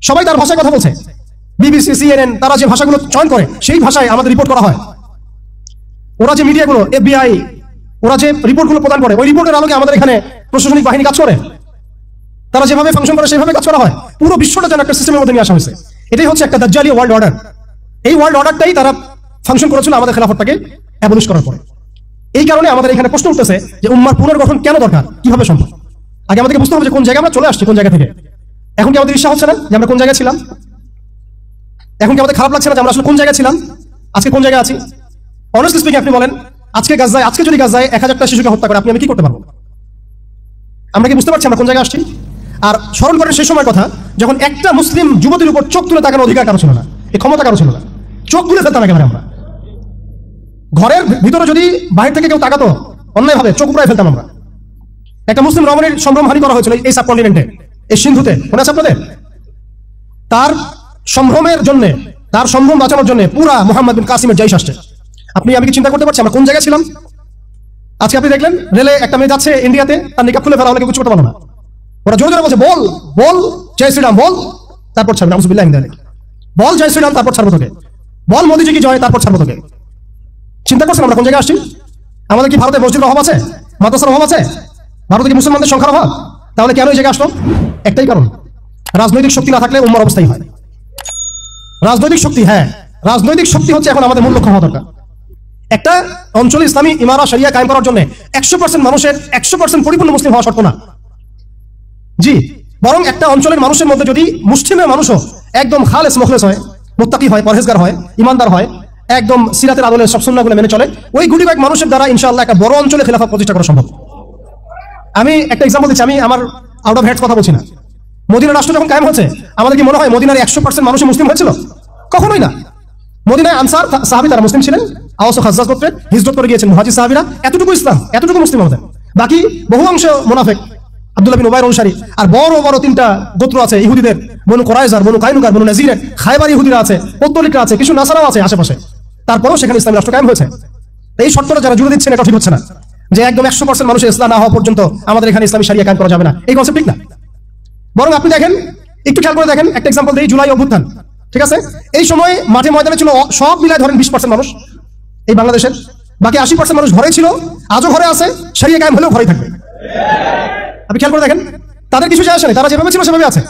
সবাই তার ভাষায় কথা বলছে। বিবিসি, সিএনএন, তারা যে ভাষাগুলো চয়ন করে সেই ভাষায় আমাদের রিপোর্ট করা হয়। ওরা যে মিডিয়াগুলো, FBI, ওরা যে রিপোর্টগুলো প্রদান করে, ওই রিপোর্টের আলোকে আমাদের এখানে প্রশাসনিক বাহিনী কাজ করে। তারা যেভাবে ফাংশন করে সেভাবে কাজ করা হয়। পুরো বিশ্বটা যেন একটা সিস্টেমের মধ্যে নিয়ে আসা হয়েছে। এটাই হচ্ছে একটা দাজ্জালি ওয়ার্ল্ড অর্ডার। এই ওয়ার্ল্ড অর্ডারটাই তারা ফাংশন করেছিল আমাদের খেলাফতটাকে অ্যাবলিশ করার পরে। এই কারণে আমাদের এখানে প্রশ্ন উঠতেছে যে উম্মার পুনর্গঠন কেন দরকার, কিভাবে সম্ভব? আগে আমাদেরকে বুঝতে হবে যে কোন জায়গায় আমরা চলে আসছি, কোন জায়গা থেকে। এখন কি আমাদের ইচ্ছা হচ্ছে না যে আমরা কোন জায়গায় ছিলাম? এখন কি আমাদের খারাপ লাগছে না যে আমরা আসলে কোন জায়গায় ছিলাম, আজকে কোন জায়গায় আছি? অনেস্টলি স্পিকিং আপনি বলেন, আজকে যদি গাজায় 1000টা শিশুকে হত্যা করে, আমি কি করতে পারবো? আমরা কি বুঝতে পারছি আমরা কোন জায়গায় আসছি? আর স্মরণ করেন সেই সময় কথা, যখন একটা মুসলিম যুবতীর উপর চোখ তুলে তাকানোর অধিকার কারো ছিল না, এই ক্ষমতা কারো ছিল না। চোখ তুলে ফেলতাম একেবারে আমরা। ঘরের ভিতরে যদি বাইরে থেকে কেউ তাকাতো অন্যায় ভাবে, চোখ উপড়ায় ফেলতাম আমরা। একটা মুসলিম রমণীর সম্ভ্রমহানি করা হয়েছিল এই সাবকন্টিনেন্টে, এই সিন্ধুতে, মনে আছে আপনাদের? তার সম্ভ্রমের জন্য, তার সম্ভ্রম বাঁচানোর জন্য পুরা মুহাম্মদ বিন কাসিমের জাইশ আসছে। আমি কি চিন্তা করতে পারছি আমরা কোন জায়গায় ছিলাম? আজকে আপনি দেখলেন রেলে একটা মেয়ে যাচ্ছে ইন্ডিয়াতে, তার নিকাব খুলে ফেলা হলে কিছু করতে পারলো না। ওরা জোরে জোরে বলছে বল বল জয় শ্রীরাম বল, তারপর ছাড়বে নাউজুবিল্লাহি মিন যালিক, বল জয় শ্রীরাম তারপর ছাড়বো তোকে, বল মোদিজি কি জয় তারপর ছাড়বো তোকে। চিন্তা করছেন আমরা কোন জায়গায় আসছি? আমাদের কি ভারতে মসজিদের অভাব আছে, মাদ্রাসার অভাব আছে? ভারতে কি মুসলমানদের সংখ্যার অভাব? তাহলে কেন এই জায়গায় আসলো? একটাই কারণ, রাজনৈতিক শক্তি না থাকলে উম্মার অবস্থাই হয়। রাজনৈতিক শক্তি, হ্যাঁ রাজনৈতিক শক্তি হচ্ছে এখন আমাদের মূল লক্ষ্য হওয়া দরকার। একটা অঞ্চলে ইসলামী ইমারা শরিয়া কায়েম করার জন্য 100% মানুষের 100% পরিপূর্ণ মুসলিম হওয়া শর্ত না, জি, বরং একটা অঞ্চলের মানুষের মধ্যে যদি মুসলিমের মানুষও একদম খালেস মুখলেস হয়, মুত্তাকি হয়, পরহেজগার হয়, ইমানদার হয়, একদম সিরাতের আদলে সব সুন্নাহগুলো মেনে চলে, ওই গুটি কয়েক মানুষের দ্বারা ইনশাআল্লাহ একটা বড় অঞ্চলে খেলাফত প্রতিষ্ঠা করা সম্ভব। আমি একটা এক্সাম্পল দিচ্ছি, আমি আমার আউট অফ হেডস কথা বলছি না। মদিনার রাষ্ট্র যখন কায়েম হচ্ছে, আমাদের কি মনে হয় মদিনার 100% মানুষই মুসলিম হয়েছিল? কখনোই না। মদিনায় আনসার সাহাবী তারা মুসলিম ছিলেন, আওস ও খাজ্জাজ গোত্রে হিজরত করে গিয়েছেন মুহাজির সাহাবীরা, এতটুকু ইসলাম, এতটুকু মুসলিম আমাদের। বাকি বহু অংশ মুনাফিক, আব্দুল্লাহ বিন উবাইর অনুসারী, আর বড় বড় 3টা গোত্র আছে ইহুদিদের, বনু কুরাইজার, বনু কাইনুকার, বনু নাজিরের, খায়বার ইহুদিরা আছে, পত্তলিকরা আছে, কিছু নাসারাও আছে আশেপাশে। তারপরেও সেখানে ইসলামী রাষ্ট্র কায়েম হয়েছে। এই শর্তটা যারা জুড়ে দিচ্ছেন এটা ঠিক হচ্ছে না, যে একদম 100% মানুষের ইসলাম না হওয়া পর্যন্ত আমাদের এখানে ইসলামী শরিয়া কায়েম করা যাবে না, এই কনসেপ্ট ঠিক না। বরং আপনি দেখেন, একটু খেয়াল করে দেখেন, একটা এক্সাম্পল দিই, জুলাই অভ্যুত্থান, ঠিক আছে? এই সময় মাঠে ময়দানে ছিল সব মিলায় ধরেন 20% মানুষ এই বাংলাদেশের, বাকি 80% মানুষ ঘরে ছিল, আজও ঘরে আছে, শরিয়া কায়েম হলেও ঘরেই থাকবে। আপনি খেয়াল করে দেখেন, তাদের কিছু যায় আসে না, তারা যেভাবে ছিল সেভাবে আছে।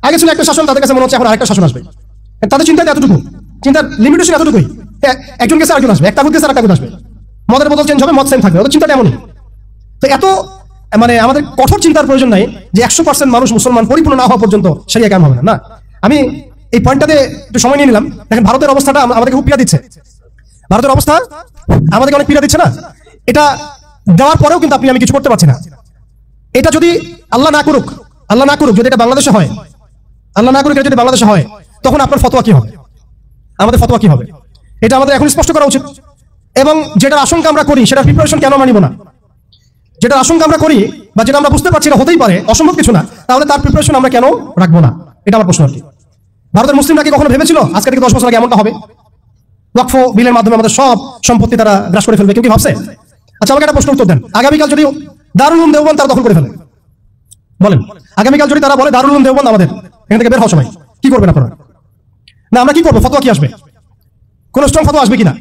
আগে ছিল একটা শাসন, তাদের কাছে মনে হচ্ছে এখন আরেকটা শাসন আসবে। তাদের চিন্তা এতটুকু, চিন্তার লিমিটেশন এতটুকুই, একজন গেছে আরেকজন আসবে, একটা গুদ গেছে আরেকটা গুদ আসবে, মদের বোতল চেঞ্জ হবে, মদ সেম থাকবে, ওদের চিন্তাটা এমনই। তো এত আমাদের কঠোর চিন্তার প্রয়োজন নাই যে 100% মানুষ মুসলমান পরিপূর্ণ না হওয়া পর্যন্ত শরিয়া কায়েম হবে না। আমি এই পয়েন্টটাতে একটু সময় নিয়ে নিলাম। দেখেন ভারতের অবস্থাটা আমাদেরকে খুব পীড়া দিচ্ছে, ভারতের অবস্থা আমাদেরকে অনেক পীড়া দিচ্ছে না? এটা দেওয়ার পরেও কিন্তু আমি কিছু করতে পারছি না। এটা যদি আল্লাহ না করুক, আল্লাহ না করুক যদি এটা বাংলাদেশে হয়, আল্লাহ না করুক এটা যদি বাংলাদেশে হয়, তখন আপনার ফতোয়া কি হবে, আমাদের ফতোয়া কি হবে, এটা আমাদের এখন স্পষ্ট করা উচিত। এবং যেটার আশঙ্কা আমরা করি সেটার প্রিপারেশন কেন আমরা নিব না? যেটার আশঙ্কা আমরা করি বা যেটা আমরা বুঝতে পারছি এটা হতেই পারে, অসম্ভব কিছু না, তাহলে তার প্রিপারেশন আমরা কেন রাখবো না? এটা আমার প্রশ্ন আর কি। ভারতের মুসলিমরা কি কখনো ভেবেছিল আজকে থেকে 10 বছর আগে এমনটা হবে? ওয়াকফ বিলের মাধ্যমে আমাদের সব সম্পত্তি তারা গ্রাস করে ফেলবে, কেউ কি ভাবছে? আচ্ছা আমাকে একটা প্রশ্ন উত্তর দেন, আগামীকাল যদি দারুল উলুম দেওবন্দ তারা দখল করে ফেলে, বলেন আগামীকাল যদি তারা বলে দারুল উলুম দেওবন্দ আমাদের, এখান থেকে বের হওয়ার সময় কি করবেন আপনারা? না আমরা কি করবো? ফতোয়া কি আসবে? কোন স্ট্রং ফতোয়া আসবে কিনা?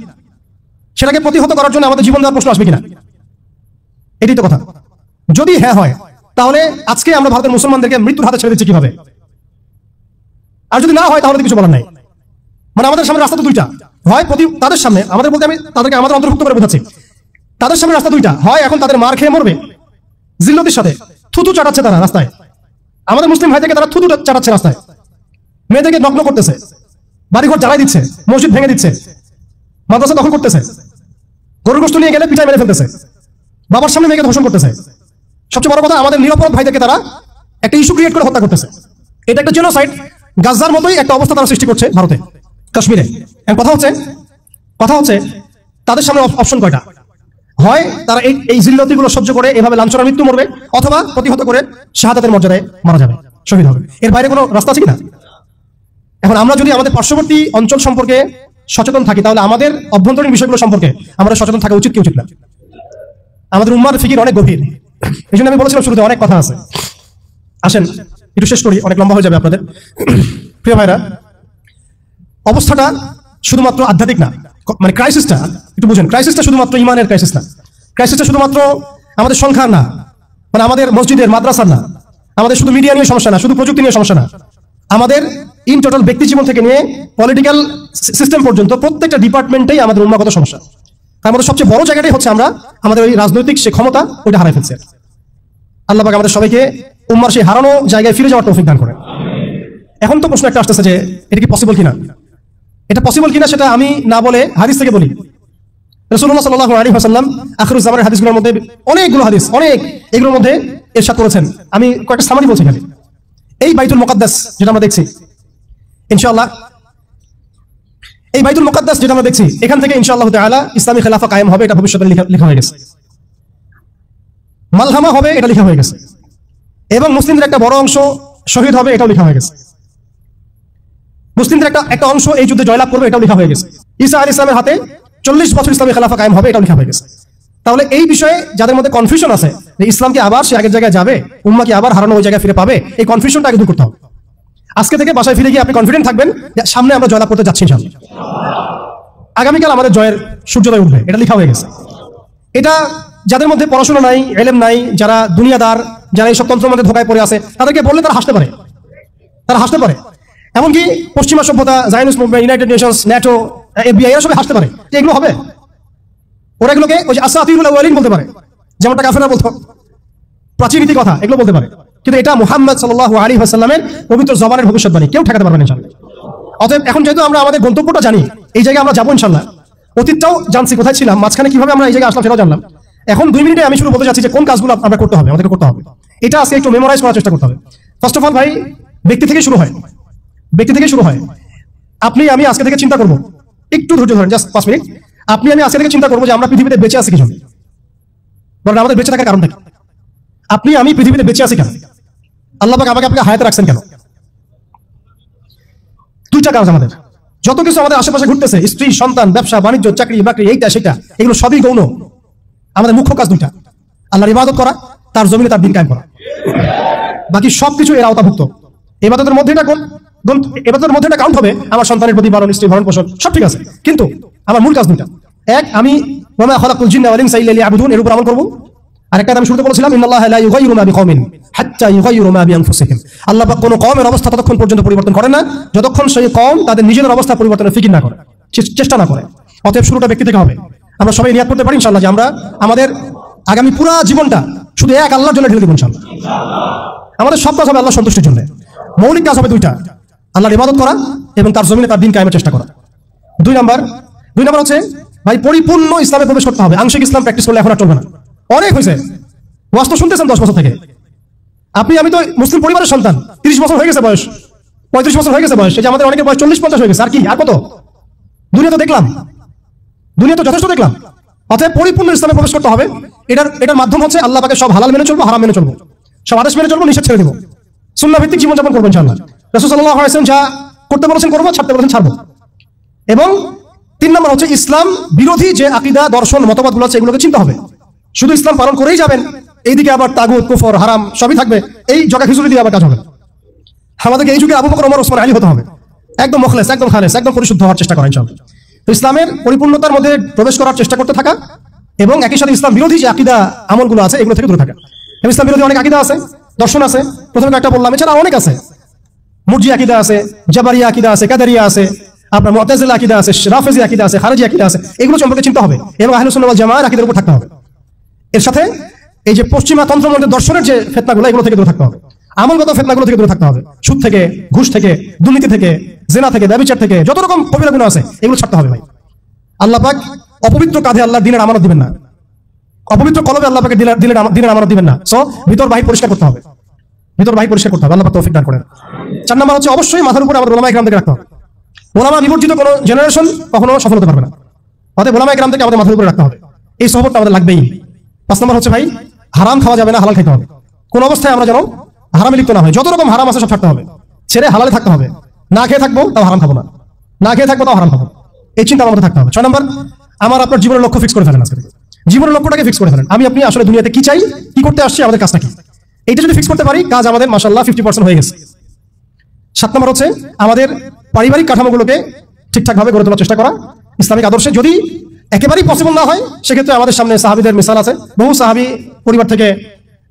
সেটাকে প্রতিহত করার জন্য আমাদের জীবন দেওয়ার প্রশ্ন আসবে কিনা? এটাই তো কথা। যদি হ্যাঁ হয়, তাহলে আজকে আমরা ভারতের মুসলমানদেরকে মৃত্যুর হাতে ছেড়ে দিচ্ছি কিভাবে? আর যদি না হয় তাহলে কিছু বলার নাই। মানে আমাদের সামনে রাস্তা তো দুইটা, হয় তাদের সামনে, আমাদের বলতে আমি তাদেরকে আমাদের অন্তর্ভুক্ত করে বোঝাচ্ছি, তাদের সামনে রাস্তা দুইটা, হয় এখন তাদের মার খেয়ে মরবে, জিল্লতির সাথে থুতু চাটাচ্ছে তারা রাস্তায়, আমাদের মুসলিম ভাই থেকে তারা থুতু চাটাচ্ছে রাস্তায়, মেয়েদেরকে নগ্ন করতেছে, বাড়িঘর জ্বালাই দিচ্ছে, মসজিদ ভেঙে দিচ্ছে, মাদ্রাসা দখল করতেছে, গরুর গোশত নিয়ে গেলে পিঠায় মেরে ফেলতেছে, বাবার সামনে মেয়েকে ধর্ষণ করতেছে, সবচেয়ে বড় কথা আমাদের নিরাপরাধ ভাইদেরকে তারা একটা ইস্যু ক্রিয়েট করে হত্যা করতেছে। এটা একটা জেনোসাইড, গাজার মতোই একটা অবস্থা তারা সৃষ্টি করছে ভারতে, কাশ্মীরে। কথা হচ্ছে তাদের সামনে অপশন কয়টা? হয় তারা এই জিল্লতিগুলো সহ্য করে এভাবে লাঞ্ছনার মৃত্যু মরবে, অথবা প্রতিহত করে শাহাদাতের মর্যাদায় মারা যাবে, শহীদ হবে। এর বাইরে কোনো রাস্তা আছে কিনা? এখন আমরা যদি আমাদের পার্শ্ববর্তী অঞ্চল সম্পর্কে সচেতন থাকি, তাহলে আমাদের অভ্যন্তরীণ বিষয়গুলো সম্পর্কে আমাদের সচেতন থাকা উচিত কি উচিত না? আমাদের উম্মার ফিকির অনেক গভীর, এই জন্য আমি বলেছিলাম শুরুতে অনেক কথা আছে। আসেন একটু শেষ করি, অনেক লম্বা হয়ে যাবে আপনাদের। প্রিয় ভাইরা, অবস্থাটা শুধুমাত্র আধ্যাত্মিক না, মানে ক্রাইসিসটা একটু বুঝেন, ক্রাইসিসটা শুধুমাত্র ইমানের ক্রাইসিস না, ক্রাইসিসটা শুধুমাত্র আমাদের সংখ্যার না, মানে আমাদের মসজিদের মাদ্রাসার না, আমাদের শুধু মিডিয়া নিয়ে সমস্যা না, শুধু প্রযুক্তি নিয়ে সমস্যা না, আমাদের ইন টোটাল ব্যক্তি জীবন থেকে নিয়ে পলিটিক্যাল সিস্টেম পর্যন্ত প্রত্যেকটা ডিপার্টমেন্টেই আমাদের উম্মাগত সমস্যা। তার মধ্যে সবচেয়ে বড় জায়গাটাই হচ্ছে আমরা আমাদের ওই রাজনৈতিক সে ক্ষমতা ওইটা হারাই ফেলছে। আল্লাহ পাক আমাদের সবাইকে উম্মার সেই হারানো জায়গায় ফিরে যাওয়ার তৌফিক দান করেন। এখন তো প্রশ্ন একটা আসতেছে যে এটা কি পসিবল কিনা, এটা পসিবল কিনা সেটা আমি না বলে হাদিস থেকে বলি। রাসূলুল্লাহ সাল্লাল্লাহু আলাইহি ওয়াসাল্লাম আখিরুজ জামানের হাদিসগুলোর মধ্যে অনেকগুলো হাদিস, এগুলোর মধ্যে ইরশাদ করেছেন। আমি কয়েকটা সামারি বলছি খালি। এই বাইতুল মুকাদ্দাস যেটা আমরা দেখছি, ইনশাআল্লাহ এই বাইতুল মুকাদ্দাস যেটা আমরা দেখছি, এখান থেকে ইনশাআল্লাহ তাআলা ইসলামী খেলাফা কায়েম হবে, এটা ভবিষ্যতে লেখা হয়ে গেছে। মালহামা হবে, এটা লেখা হয়ে গেছে। এবং মুসলিমদের একটা বড় অংশ শহীদ হবে, এটাও লেখা হয়ে গেছে। মুসলিমদের একটা অংশ এই যুদ্ধে জয়লাভ করবে, এটাও লেখা হয়ে গেছে। ঈসা আলাইহিস সালামের হাতে 40 বছর ইসলামী খেলাফা কায়েম হবে, এটাও লেখা হয়ে গেছে। তাহলে এই বিষয়ে যাদের মধ্যে কনফিউশন আছে যে ইসলাম কি আবার সে আগের জায়গায় যাবে, উম্মাহ কি আবার হারানো ওই জায়গায় ফিরে পাবে, এই কনফিউশনটা আগে দূর করতে হবে। আজকে থেকে বাসায় ফিরে গিয়ে আপনি কনফিডেন্ট থাকবেন যে সামনে আমরা জয়লাভ করতে যাচ্ছি ইনশাআল্লাহ। আগামীকাল আমাদের জয়ের সূর্যোদয় উঠবে, এটা লেখা হয়ে গেছে। এটা যাদের মধ্যে পড়াশোনা নাই, ইলম নাই, যারা দুনিয়াদার, যারা এই সব তন্ত্রের মধ্যে ধোকায় পড়ে আছে, তাদেরকে বললে তারা হাসতে পারে, এমনকি পশ্চিমা সভ্যতা, Zionist movement, United Nations, NATO, FBI এরা সবাই হাসতে পারে যে এগুলো হবে। ওরা এগুলোকে ওই যে আসাতিরুল আউয়ালিন বলতে পারে, যেমনটা কাফেররা বলতো, প্রাচীন ইতি কথা, এগুলো বলতে পারে। কিন্তু এটা মুহাম্মদ সাল্লাল্লাহু আলাইহি ওয়াসাল্লামের পবিত্র জবানের ভবিষ্যৎবাণী, কেউ ঠেকাতে পারবে না ইনশাআল্লাহ। অতএব এখন যেহেতু আমরা আমাদের গন্তব্যটা জানি, এই জায়গায় আমরা যাবো ইনশাআল্লাহ, অতীতটাও জানছি কোথায় ছিলাম, মাঝখানে কিভাবে আমরা এই জায়গায় আসলাম সেটাও জানলাম। এখন 2 মিনিটে আমি শুরু বলতে চাচ্ছি যে কোন কাজগুলো আমরা করতে হবে, আমাদেরকে করতে হবে। এটা আজকে একটু মেমোরাইজ করার চেষ্টা করতে হবে। ফার্স্ট অফ অল ভাই, ব্যক্তি থেকে শুরু হয়। আপনি আমি আজকে থেকে চিন্তা করবো, একটু ধৈর্য ধরেন, জাস্ট 5 মিনিট। আপনি আমি আজকে থেকে চিন্তা করবো যে আমরা পৃথিবীতে বেঁচে আছি কি জন্য, বলেন আমাদের বেঁচে থাকার কারণটা কি? আপনি আমি পৃথিবীতে বেঁচে আছি কেন? আল্লাহ পাক আমাকে আপনাকে হায়াতে রাখছেন কেন? 2টা কাজ আমাদের। যত কিছু আমাদের আশেপাশে ঘুরতেছে, স্ত্রী, সন্তান, ব্যবসা বাণিজ্য, চাকরি বাকরি, এইটা সেটা, এগুলো সবই গৌণ। আমাদের মুখ্য কাজ 2টা, আল্লাহর ইবাদত করা, তার জমিনে তার দিন কায়েম করা। বাকি সবকিছু এর আওতাভুক্ত। ইবাদতের মধ্যে এটা কাউন্ট হবে, আমার সন্তানের প্রতি পালন, স্ত্রী ভরণ পোষণ, সব ঠিক আছে, কিন্তু আমার মূল কাজ 2টা। এক, আমি ওয়া মা খালাকুল জিন্না ওয়াল ইনসা ইল্লা লিয়াবুদুন, এর উপর আমল করব। আরেকটা আমি শুরুতে বলেছিলাম, ইন্নাল্লাহা লা ইউগাইয়িরু মা বিকওমিন হাত্তা ইউগাইয়িরু মা বিআনফুসিহিম। আল্লাহ পাক কোন কওমের অবস্থা ততক্ষণ পর্যন্ত পরিবর্তন করেন না যতক্ষণ সেই কওম তাদের নিজেদের অবস্থা পরিবর্তনের ফিকির না করে, চেষ্টা না করে। অতএব শুরুটা ব্যক্তি থেকে হবে। আমরা সবাই নিয়াত করতে পারি ইনশাআল্লাহ যে আমরা আমাদের আগামী পুরো জীবনটা শুধু এক আল্লাহর জন্য ঢেলে দেব ইনশাআল্লাহ। আমাদের সব কাজ হবে আল্লাহর সন্তুষ্টির জন্য। মৌলিক কাজ হবে 2টা, আল্লাহর ইবাদত করা এবং তার জমিনে তার দিন কায়েমের চেষ্টা করা। 2 নাম্বার হচ্ছে ভাই, পরিপূর্ণ ইসলামে প্রবেশ করতে হবে। আংশিক ইসলাম প্র্যাকটিস করলে এখন আর চলবে না, অনেক হয়েছে। ওয়াজ তো শুনতেছেন 10 বছর থেকে। আমি তো মুসলিম পরিবারের সন্তান, 30 বছর হয়ে গেছে বয়স, 35 বছর হয়ে গেছে বয়স, এই যে আমাদের অনেকের বয়স 40-50 হয়ে গেছে। আর কি, আর কত? দুনিয়া তো যথেষ্ট দেখলাম। অতএব পরিপূর্ণ ইসলামে প্রবেশ করতে হবে। এটার মাধ্যম হচ্ছে আল্লাহ পাকের সব হালাল মেনে চলবো, হারাম মেনে চলবো, সব আদেশ মেনে চলবো, নিষেধ ছেড়ে দেবো, সুন্নাহ ভিত্তিক জীবনযাপন করবো ইনশাআল্লাহ। রাসূল সাল্লাল্লাহু আলাইহি ওয়াসাল্লাম যা করতে বলেছেন করবো, ছাড়তে বলেছেন ছাড়বো। এবং 3 নম্বর হচ্ছে ইসলাম বিরোধী যে আকীদা, দর্শন, মতবাদগুলো আছে এগুলোকে চিন্তা হবে। শুধু ইসলাম পালন করেই যাবেন, এইদিকে আবার তাগুত, কুফর, হারাম সবই থাকবে, এই জগা খিচুড়ি দিয়ে আবার কাজ হবে। আমাদেরকে এই যুগে আবু বকর, ওমর, ওসমান, আলী হতে হবে, একদম মুখলেস, একদম খালেস, একদম পরিশুদ্ধ হওয়ার চেষ্টা করা ইনশাআল্লাহ। তো ইসলামের পরিপূর্ণতার মধ্যে প্রবেশ করার চেষ্টা করতে থাকা এবং একই সাথে ইসলাম বিরোধী যে আকীদা আমলগুলো আছে এগুলো থেকে দূরে থাকা। ইসলাম বিরোধী অনেক আকীদা আছে, দর্শন আছে, প্রথমে একটা বললাম, এছাড়া অনেক আছে। মুরজি আকীদা আছে, জাবারিয়া আকীদা আছে, কাদারিয়া আছে, আপনার মুতাজিলা আকীদা আছে, রাফেজি আকীদা আছে, খারিজি আকীদা আছে, এগুলো সম্পর্কে চিন্তা হবে এবং আহলুস সুন্নাহ ওয়াল জামাআর আকীদার উপর থাকতে হবে। এর সাথে এই যে পশ্চিমা তন্ত্রমন্ত্র দর্শনের যে ফিতনাগুলো, এগুলো থেকে দূরে থাকতে হবে, আমলগত ফিতনাগুলো থেকে দূরে থাকতে হবে, সুদ থেকে, ঘুষ থেকে, দুর্নীতি থেকে, জিনা থেকে, ব্যভিচার থেকে, যত রকম কবিরা গুনাহ আছে এগুলো ছাড়তে হবে ভাই। আল্লাহ পাক অপবিত্র কাঁধে আল্লাহ দিনের আমানত দিবেন না, অপবিত্র কলবে আল্লাহ পাকে দিনের আমানত দিবেন না। সো ভিতর বাহির পরিষ্কার করতে হবে, আল্লাহ পাক তৌফিক দান করেন। 4 নম্বর হচ্ছে অবশ্যই মাথার উপরে আমাদের উলামা ইকরামদেরকে রাখতে হবে। উলামা বিবর্জিত কোনো জেনারেশন কখনো সফল হতে পারবে না, অতএব উলামা ইকরামদেরকে আমাদের মাথার উপরে রাখতে হবে, এই সহবতটা আমাদের লাগবেই। 5 নম্বর হচ্ছে ভাই, হারাম খাওয়া যাবে না, হালাল খাইতে হবে। কোন অবস্থায় আমরা যেন হারামে লিপ্ত না হয়, যত রকম হারাম আছে সব ছাড়তে হবে, ছেড়ে হালালে থাকতে হবে। না খেয়ে থাকবো তাও হারাম খাবো না, না খেয়ে থাকবো তাও হারাম খাবো, এই চিন্তা আমাদের থাকতে হবে। 6 নম্বর, আমার আপনার জীবনের লক্ষ্য ফিক্স করে ফেলেন। আজকে জীবনের লক্ষ্যটাকে ফিক্স করে ফেলেন, আপনি আসলে দুনিয়াতে কি চাই, কি করতে আসছি, আমাদের কাজটা কি, এইটা যদি ফিক্স করতে পারি, কাজ আমাদের মাশাআল্লাহ 50% হয়ে গেছে। 7 নম্বর হচ্ছে আমাদের পারিবারিক কাঠামোগুলোকে ঠিকঠাক ভাবে গড়ে তোলার চেষ্টা করা ইসলামিক আদর্শে। যদি একেবারেই পসিবল না হয়, সেক্ষেত্রে আমাদের সামনে সাহাবীদের মিসাল আছে, বহু সাহাবী পরিবার থেকে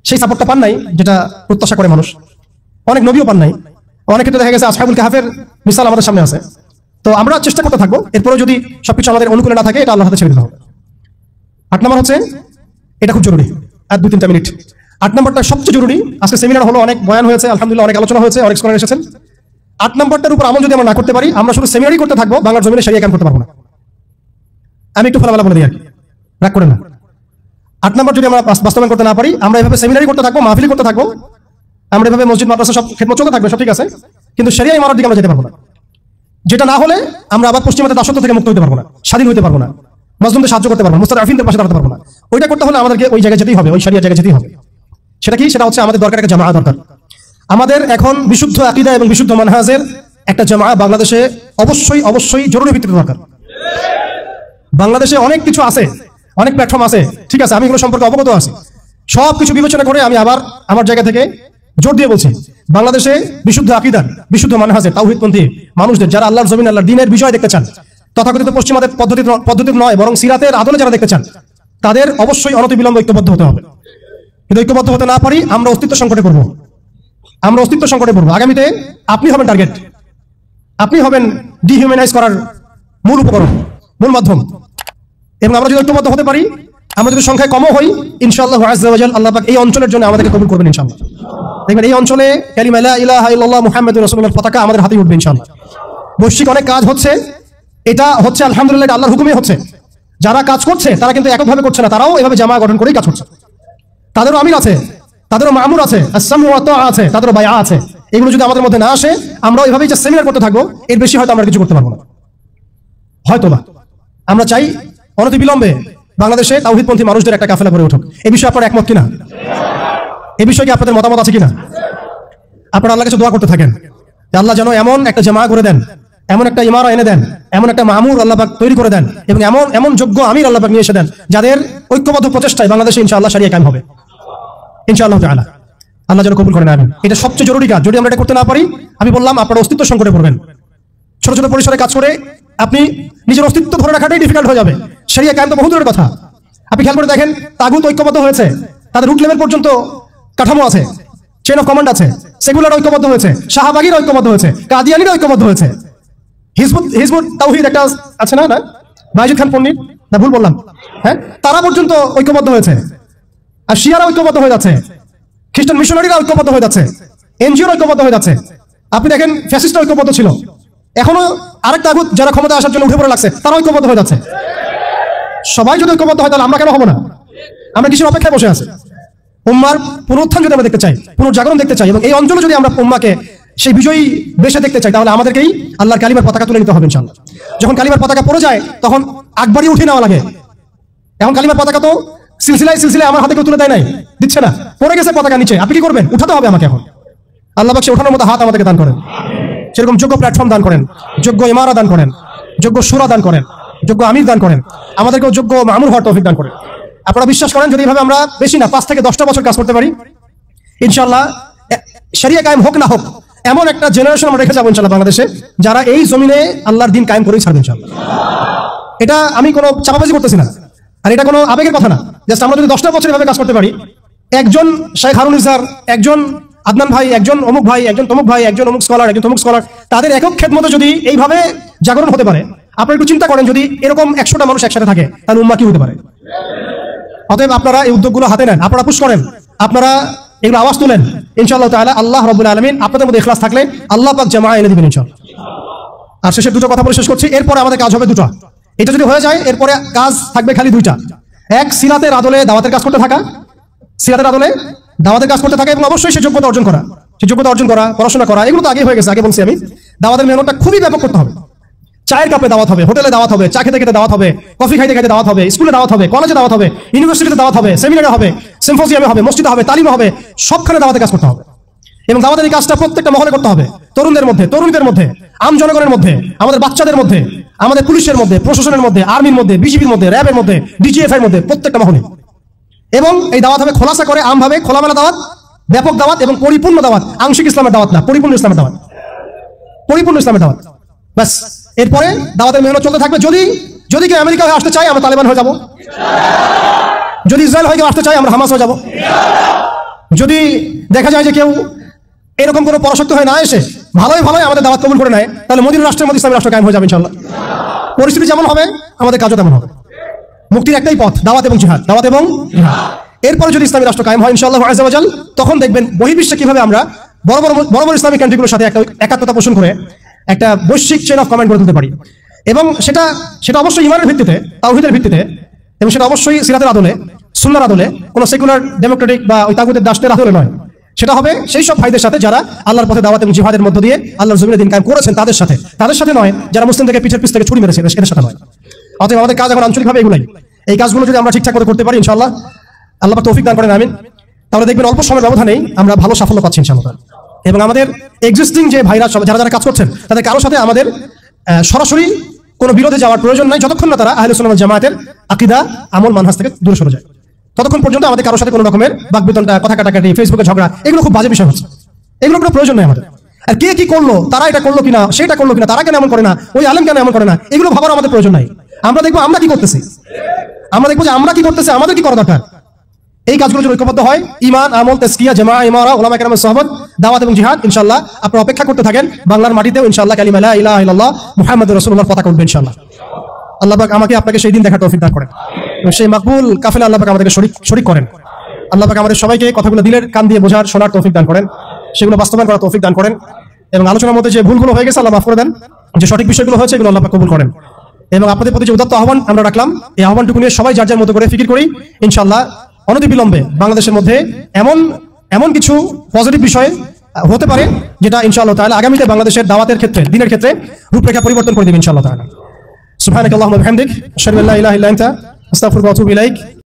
সেই সাপোর্টটা পান নাই যেটা প্রত্যাশা করে মানুষ, অনেক নবীও পান নাই, অনেক ক্ষেত্রে দেখা গেছে আসহাবুল কাহফের মিসাল আমাদের সামনে আছে। তো আমরা চেষ্টা করতে থাকবো, এরপরে যদি সবকিছু আমাদের অনুকূলে না থাকে, এটা আল্লাহর হাতে ছেড়ে দিতে হবে। 8 নম্বর হচ্ছে, এটা খুব জরুরি, আর 2-3টা মিনিট। 8 নম্বরটা সবচেয়ে জরুরি। আজকে সেমিনার হলো, অনেক বয়ান হয়েছে, আলহামদুলিল্লাহ অনেক আলোচনা হয়েছে, অনেক স্কলার এসেছেন। 8 নম্বরটার উপর আমল যদি আমরা না করতে পারি, আমরা শুধু সেমিনারই করতে থাকবো, বাংলার জমিনে শরিয়া কায়েম করতে পারবো না। আমি একটু খোলামেলা বলে দিই, আর কি রাগ করেন না। 8 নম্বর যদি আমরা বাস্তবায়ন করতে না পারি, আমরা এভাবে সেমিনারই করতে থাকবো, মাহফিল করতে থাকবো, আমরা এভাবে মসজিদ মাদ্রাসা সব খেদমত চলতে থাকবে, সব ঠিক আছে, কিন্তু শরিয়া ইমারত দিকে আমরা যেতে পারবো না। যেটা না হলে আমরা আবার পশ্চিমাদের দাসত্ব থেকে মুক্ত হতে পারবো না, স্বাধীন হতে পারবো না। মাজলুমদের সাহায্য করতে পারবো না, মুস্তাদআফিনদের পাশে দাঁড়াতে পারবো না। ওইটা করতে হলে আমাদেরকে ওই জায়গায় যেতেই হবে, ওই শরিয়ার জায়গায় যেতেই হবে। সেটা কি? সেটা হচ্ছে আমাদের দরকার একটা জামাআত দরকার। আমাদের এখন বিশুদ্ধ আকীদা এবং বিশুদ্ধ মানহাজের একটা জামাআত বাংলাদেশে অবশ্যই অবশ্যই জরুরি ভিত্তিতে দরকার। বাংলাদেশে অনেক কিছু আছে, অনেক প্ল্যাটফর্ম আছে, ঠিক আছে, আমি এগুলো সম্পর্কে অবগত আছি। সব কিছু বিবেচনা করে আমি আবার আমার জায়গা থেকে জোর দিয়ে বলছি, বাংলাদেশে বিশুদ্ধ আকীদার, বিশুদ্ধ মানহাজের, তাওহীদপন্থী মানুষদের, যারা আল্লাহর জমিন, আল্লাহর দ্বীনের বিষয় দেখতে চান, তথাকথিত পশ্চিমাদের পদ্ধতি নয় বরং সিরাতের আদলে যারা দেখতে চান, তাদের অবশ্যই অনতিবিলম্বে ঐক্যবদ্ধ হতে হবে। কিন্তু ঐক্যবদ্ধ হতে না পারি, আমরা অস্তিত্ব সংকটে পড়বো। আমরা অস্তিত্ব সংকটে পড়বো। আগামীতে আপনি হবেন টার্গেট, আপনি হবেন ডিহিউম্যানাইজ করার মূল উপকরণ, মূল মাধ্যম। এবং আমরা যদি ঐক্যবদ্ধ হতে পারি, আমরা যদি সংখ্যায় কমও হই, ইনশাআল্লাহ আযজা ওয়া জাল আল্লাহ পাক এই অঞ্চলের জন্য আমাদেরকে কবুল করবেন ইনশাআল্লাহ। দেখবেন এই অঞ্চলে কালিমা লা ইলাহা ইল্লাল্লাহ মুহাম্মাদুর রাসূলুল্লাহর পতাকা আমাদের হাতেই উঠবে ইনশাআল্লাহ। বৈশ্বিক অনেক কাজ হচ্ছে, এটা হচ্ছে আলহামদুলিল্লাহ, এটা আল্লাহর হুকুমে হচ্ছে। যারা কাজ করছে তারা কিন্তু এককভাবে করছে না, তারাও এভাবে জামা গঠন করেই কাজ করছে। তাদেরও আমির আছে, তাদেরও মামুর আছে, আসসামু ওয়া তাআ আছে, তাদেরও বায়আ আছে। এগুলো যদি আমাদের মধ্যে না আসে, আমরা এইভাবেই যে সেমিনার করতে থাকবো, এর বেশি হয়তো আমরা কিছু করতে পারবো না, হয়তোবা। আমরা চাই অনতিবিলম্বে বাংলাদেশে তাওহীদপন্থী মানুষদের একটা কাফেলা গড়ে উঠুক। এই বিষয়ে আপনারা একমত কিনা? এই বিষয়ে কি আপনাদের মতামত আছে কিনা? আপনারা আল্লাহর কাছে দোয়া করতে থাকেন যে আল্লাহ যেন এমন একটা জামা করে দেন, এমন একটা ইমারা এনে দেন, এমন একটা মামুর আল্লাহ পাক তৈরি করে দেন, এবং এমন যোগ্য আমির আল্লাহ পাক নিয়ে এসে দেন, যাদের ঐক্যবদ্ধ প্রচেষ্টায় বাংলাদেশে ইনশাআল্লাহ শরিয়া কায়েম হবে ইনশাআল্লাহ তাআলা। আল্লাহ যেন কবুল করেন, আমিন। এটা সবচেয়ে জরুরি কাজ। যদি আমরা এটা করতে না পারি, আমি বললাম, আপনারা অস্তিত্ব সংকটে পড়বেন। ছোট ছোট পরিসরে কাজ করে আপনি নিজের অস্তিত্ব ধরে রাখাটাই ডিফিকাল্ট হয়ে যাবে। শরিয়া কায়েম তো বহু দূরের কথা। আপনি খেয়াল করে দেখেন, তাগুত ঐক্যবদ্ধ হয়েছে, তাদের রুট লেভেল পর্যন্ত কাঠামো আছে, চেইন অফ কমান্ড আছে, সেগুলার ঐক্যবদ্ধ হয়েছে, শাহবাগীর ঐক্যবদ্ধ হয়েছে, কাদিয়ানির ঐক্যবদ্ধ হয়েছে, হিজবুত তাওহীদ একটা আছে না, বাইজিদ খান পন্ডিত, না ভুল বললাম? হ্যাঁ, তারা পর্যন্ত ঐক্যবদ্ধ হয়েছে। আর শিয়ারা ঐক্যবদ্ধ হয়ে যাচ্ছে, খ্রিস্টান মিশনারিরা ঐক্যবদ্ধ হয়ে যাচ্ছে, এনজিওর ঐক্যবদ্ধ হয়ে যাচ্ছে। আপনি দেখেন ফ্যাসিস্টরা ঐক্যবদ্ধ ছিল, এখনো আরেক তাগুত যারা ক্ষমতা আসার জন্য উঠে পড়ে লাগছে, তারা ঐক্যবদ্ধ হয়ে যাচ্ছে। সবাই যদি ঐক্যবদ্ধ হয়, তাহলে আমরা কেন হবো না? আমরা কিসের অপেক্ষায় বসে আছি? উম্মার পুনরুত্থান যদি আমরা দেখতে চাই, পুনর্জাগরণ দেখতে চাই, এবং এই অঞ্চলে যদি আমরা উম্মাকে সেই বিজয়ী বেশে দেখতে চাই, তাহলে আমাদেরকেই আল্লাহর কালিমার পতাকা তুলে নিতে হবে ইনশাআল্লাহ। যখন কালিমার পতাকা পড়ে যায়, তখন আকবারই উঠে নেওয়া লাগে। এখন কালিমার পতাকা তো সিলসিলায় সিলসিলায় আমার হাতে কেউ তুলে দেয় নাই, দিচ্ছে না, পড়ে গেছে পতাকা নিচে। আপনি কি করবেন? উঠাতে হবে আমাকে এখন। আল্লাহ পাক সে ওঠানোর মতো হাত আমাদেরকে দান করেন, সেরকম যোগ্য প্ল্যাটফর্ম দান করেন, যোগ্য ইমারা দান করেন, যোগ্য শুরা দান করেন, যোগ্য আমির দান করেন, আমাদেরকেও যোগ্য মামুর হওয়ার তৌফিক দান করেন। আপনারা বিশ্বাস করেন, যদি এভাবে আমরা বেশি না 5 থেকে 10টা বছর কাজ করতে পারি, ইনশাআল্লাহ শরিয়া কায়েম হোক না হোক, এমন একটা জেনারেশন আমরা রেখে যাবো ইনশাআল্লাহ বাংলাদেশে, যারা এই জমিনে আল্লাহর দিন কায়েম করেই ছাড়বে ইনশাআল্লাহ। এটা আমি কোনো চাপাবাজি করতেছি না, আর এটা কোনো আবেগের কথা না। জাস্ট আমরা যদি 10টা বছর এভাবে কাজ করতে পারি, একজন শেখ হারুন ইসার, একজন আদনান ভাই, একজন অমুক ভাই, একজন তমুক ভাই, একজন অমুক স্কলার, একজন তমুক স্কলার, তাদের একক খেদমতে যদি এইভাবে জাগরণ হতে পারে, আপনারা একটু চিন্তা করেন, যদি এরকম 100টা মানুষ একসাথে থাকে, তাহলে উম্মাহ কি হতে পারে? অতএব আপনারা এই উদ্যোগগুলো হাতে নেন, আপনারা পুশ করেন, আপনারা এগুলো আওয়াজ তুলেন। ইনশাআল্লাহ তাআলা আল্লাহ রাব্বুল আলামিন আপনাদের মধ্যে ইখলাস থাকলে আল্লাহ পাক জামাআ এনে দিবেন ইনশাআল্লাহ। আর শেষে দুটো কথা বলে শেষ করছি, এরপরে আমাদের কাজ হবে দুটো। এটা যদি হয়ে যায়, এরপরে কাজ থাকবে খালি দুইটা। এক, সিরাতের আদলে দাওয়াতের কাজ করতে থাকা, সিরাতের আদলে দাওয়াতের কাজ করতে থাকা, এবং অবশ্যই সেই যোগ্যতা অর্জন করা, পড়াশোনা করা, এগুলো তো আগে হয়ে গেছে, আগে বলছি আমি। দাওয়াতের মেহনতটা খুবই ব্যাপক করতে হবে। চায়ের কাপে দাওয়াত হবে, হোটেলে দাওয়াত হবে, চা খেতে খেতে দাওয়াত হবে, কফি খাইতে খাইতে দাওয়াত হবে, স্কুলে দাওয়াত হবে, কলেজে দাওয়াত হবে, ইউনিভার্সিটিতে দাওয়াত হবে, সেমিনারে হবে, সিম্পোজিয়ামে হবে, মসজিদে হবে, তালিমে হবে, সবখানে দাওয়াতের কাজ করতে হবে। এবং দাওয়াতের এই কাজটা প্রত্যেকটা মহলে করতে হবে, তরুণদের মধ্যে, তরুণীদের মধ্যে, আম জনগণের মধ্যে, আমাদের বাচ্চাদের মধ্যে, আমাদের পুলিশের মধ্যে, প্রশাসনের মধ্যে, আর্মির মধ্যে, বিজিবির মধ্যে, র্যাবের মধ্যে, ডিজিএফ এর মধ্যে, প্রত্যেকটা মহলে। এবং এই দাওয়াত হবে খোলাসা করে, আমভাবে, খোলামেলা দাওয়াত, ব্যাপক দাওয়াত, এবং পরিপূর্ণ দাওয়াত। আংশিক ইসলামের দাওয়াত না, পরিপূর্ণ ইসলামের দাওয়াত, পরিপূর্ণ ইসলামের দাওয়াত। ব্যাস, এরপরে দাওয়াতের মেহনত চলতে থাকবে। যদি কেউ আমেরিকা হয়ে আসতে চাই, আমরা তালেবান হয়ে যাব। যদি ইসরায়েল হয়ে কেউ আসতে চাই, আমরা হামাস হয়ে যাব। যদি দেখা যায় যে কেউ এরকম কোনো পরাশক্তি হয়ে না এসে ভালোই আমাদের দাওয়াত কবুল করে নেয়, তাহলে মদিনা রাষ্ট্রের মধ্যে ইসলামী রাষ্ট্র কায়েম হয়ে যাবে ইনশাআল্লাহ। পরিস্থিতি যেমন হবে, আমাদের কাজও তেমন হবে। মুক্তির একটাই পথ, দাওয়াত এবং জিহাদ, দাওয়াত এবং জিহাদ। এরপরে যদি ইসলামী রাষ্ট্র কায়েম হয় ইনশাআল্লাহ আযজা ওয়া জাল, তখন দেখবেন বহির্বিশ্বে কিভাবে আমরা বড় বড় ইসলামিক কান্ট্রিগুলোর সাথে একটা একাত্মতা পোষণ করে একটা বৈশ্বিক চেইন অফ কমান্ড গড়ে তুলতে পারি। এবং সেটা অবশ্যই ইমানের ভিত্তিতে, তাওহীদের ভিত্তিতে, এবং সেটা অবশ্যই সিরাতের আদলে, সুন্নাহর আদলে, কোনো সেকুলার ডেমোক্রেটিক বা ওই তাগুতের দাসদের আদলে নয়। সেটা হবে সেই সব ভাইদের সাথে যারা আল্লাহর পথে দাওয়াত এবং জিহাদের মধ্য দিয়ে আল্লাহর জমিনে দিন কায়েম করেছেন, তাদের সাথে নয়। যারা মুসলিমদেরকে পিঠের পিছ থেকে ছুরি মেরেছে, এদের সাথে নয়। অতএব আমাদের কাজ এখন আঞ্চলিকভাবে এগুলাই। এই কাজগুলো যদি আমরা ঠিকঠাক করে করতে পারি ইনশাআল্লাহ, আল্লাহ পাক তৌফিক দান করেন, আমিন, তাহলে দেখবেন অল্প সময়ের ব্যবধানেই আমরা ভালো সাফল্য পাচ্ছি ইনশাআল্লাহ। এবং আমাদের এক্সিস্টিং যে ভাইরা যারা যারা কাজ করছেন তাদের কারোর সাথে আমাদের সরাসরি কোনো বিরোধে যাওয়ার প্রয়োজন নাই, যতক্ষণ না তারা আহলে সুন্নাত ওয়াল জামাতের আকীদা, আমল, মানহাজ থেকে দূরে সরে যায়। ততক্ষণ পর্যন্ত আমাদের কারোর সাথে কোনো রকমের বাকবিতণ্ডা, কথা কাটাকাটি, ফেসবুকে ঝগড়া, এগুলো খুব বাজে বিষয় হচ্ছে। এগুলো কোনো প্রয়োজন নেই আমাদের। আর কে কি করলো, তারা এটা করলো কিনা, সেটা করলো কিনা, তারা কেন এমন করে না, ওই আলেম কেন এমন করে না, এগুলো ভাবার আমাদের প্রয়োজন নাই। আমরা দেখবো আমরা কি করতেছি, আমরা দেখবো যে আমরা কি করতেছি, আমাদের কি করা দরকার। এই কাজগুলো যদি ঐক্যবদ্ধ হয়, ঈমান, আমল, তাজকিয়া, জামা, ইমারা, উলামা কেরামের সুহবত, দাওয়াত এবং জিহাদ, ইনশাআল্লাহ আপনারা অপেক্ষা করতে থাকেন। বাংলার মাটিতেও ইনশাআল্লাহ কালিমা লা ইলাহা ইল্লাল্লাহ মুহাম্মাদুর রাসূলুল্লাহর পতাকা উঠবে ইনশাআল্লাহ। আল্লাহ পাক আমাকে আপনাকে সেই দিন দেখার তৌফিক দান করেন এবং সেই মাকবুল কাফেলা আল্লাহ পাক আমাদেরকে শরীক করেন। আল্লাহ পাক আমাদের সবাইকে কথাগুলো দিলের কান দিয়ে বোঝার, শোনার তৌফিক দান করেন, সেগুলো বাস্তবায়ন করার তৌফিক দান করেন এবং আলোচনার মধ্যে যে ভুলগুলো হয়ে গেছে আল্লাহ মাফ করে দেন, যে সঠিক বিষয়গুলো হয়েছে এগুলো আল্লাহ পাক কবুল করেন। এবং আপনাদের প্রতি যে উদাত্ত আহ্বান আমরা রাখলাম, এই আহ্বানটুকু নিয়ে সবাই যার যার মতো করে ফিকির করি। ইনশাআল্লাহ অনতিবিলম্বে বাংলাদেশের মধ্যে এমন কিছু পজিটিভ বিষয় হতে পারে যেটা ইনশাআল্লাহ তাআলা আগামীতে বাংলাদেশের দাওয়াতের ক্ষেত্রে, দ্বীনের ক্ষেত্রে রূপরেখা পরিবর্তন করে দেবে ইনশাআল্লাহ তাআলা। সুবহানাকাল্লাহুম্মা ওয়া বিহামদিক, আশহাদু আল্লা ইলাহা ইল্লা আনতা, আস্তাগফিরুকা ওয়া আতুবু ইলাইক।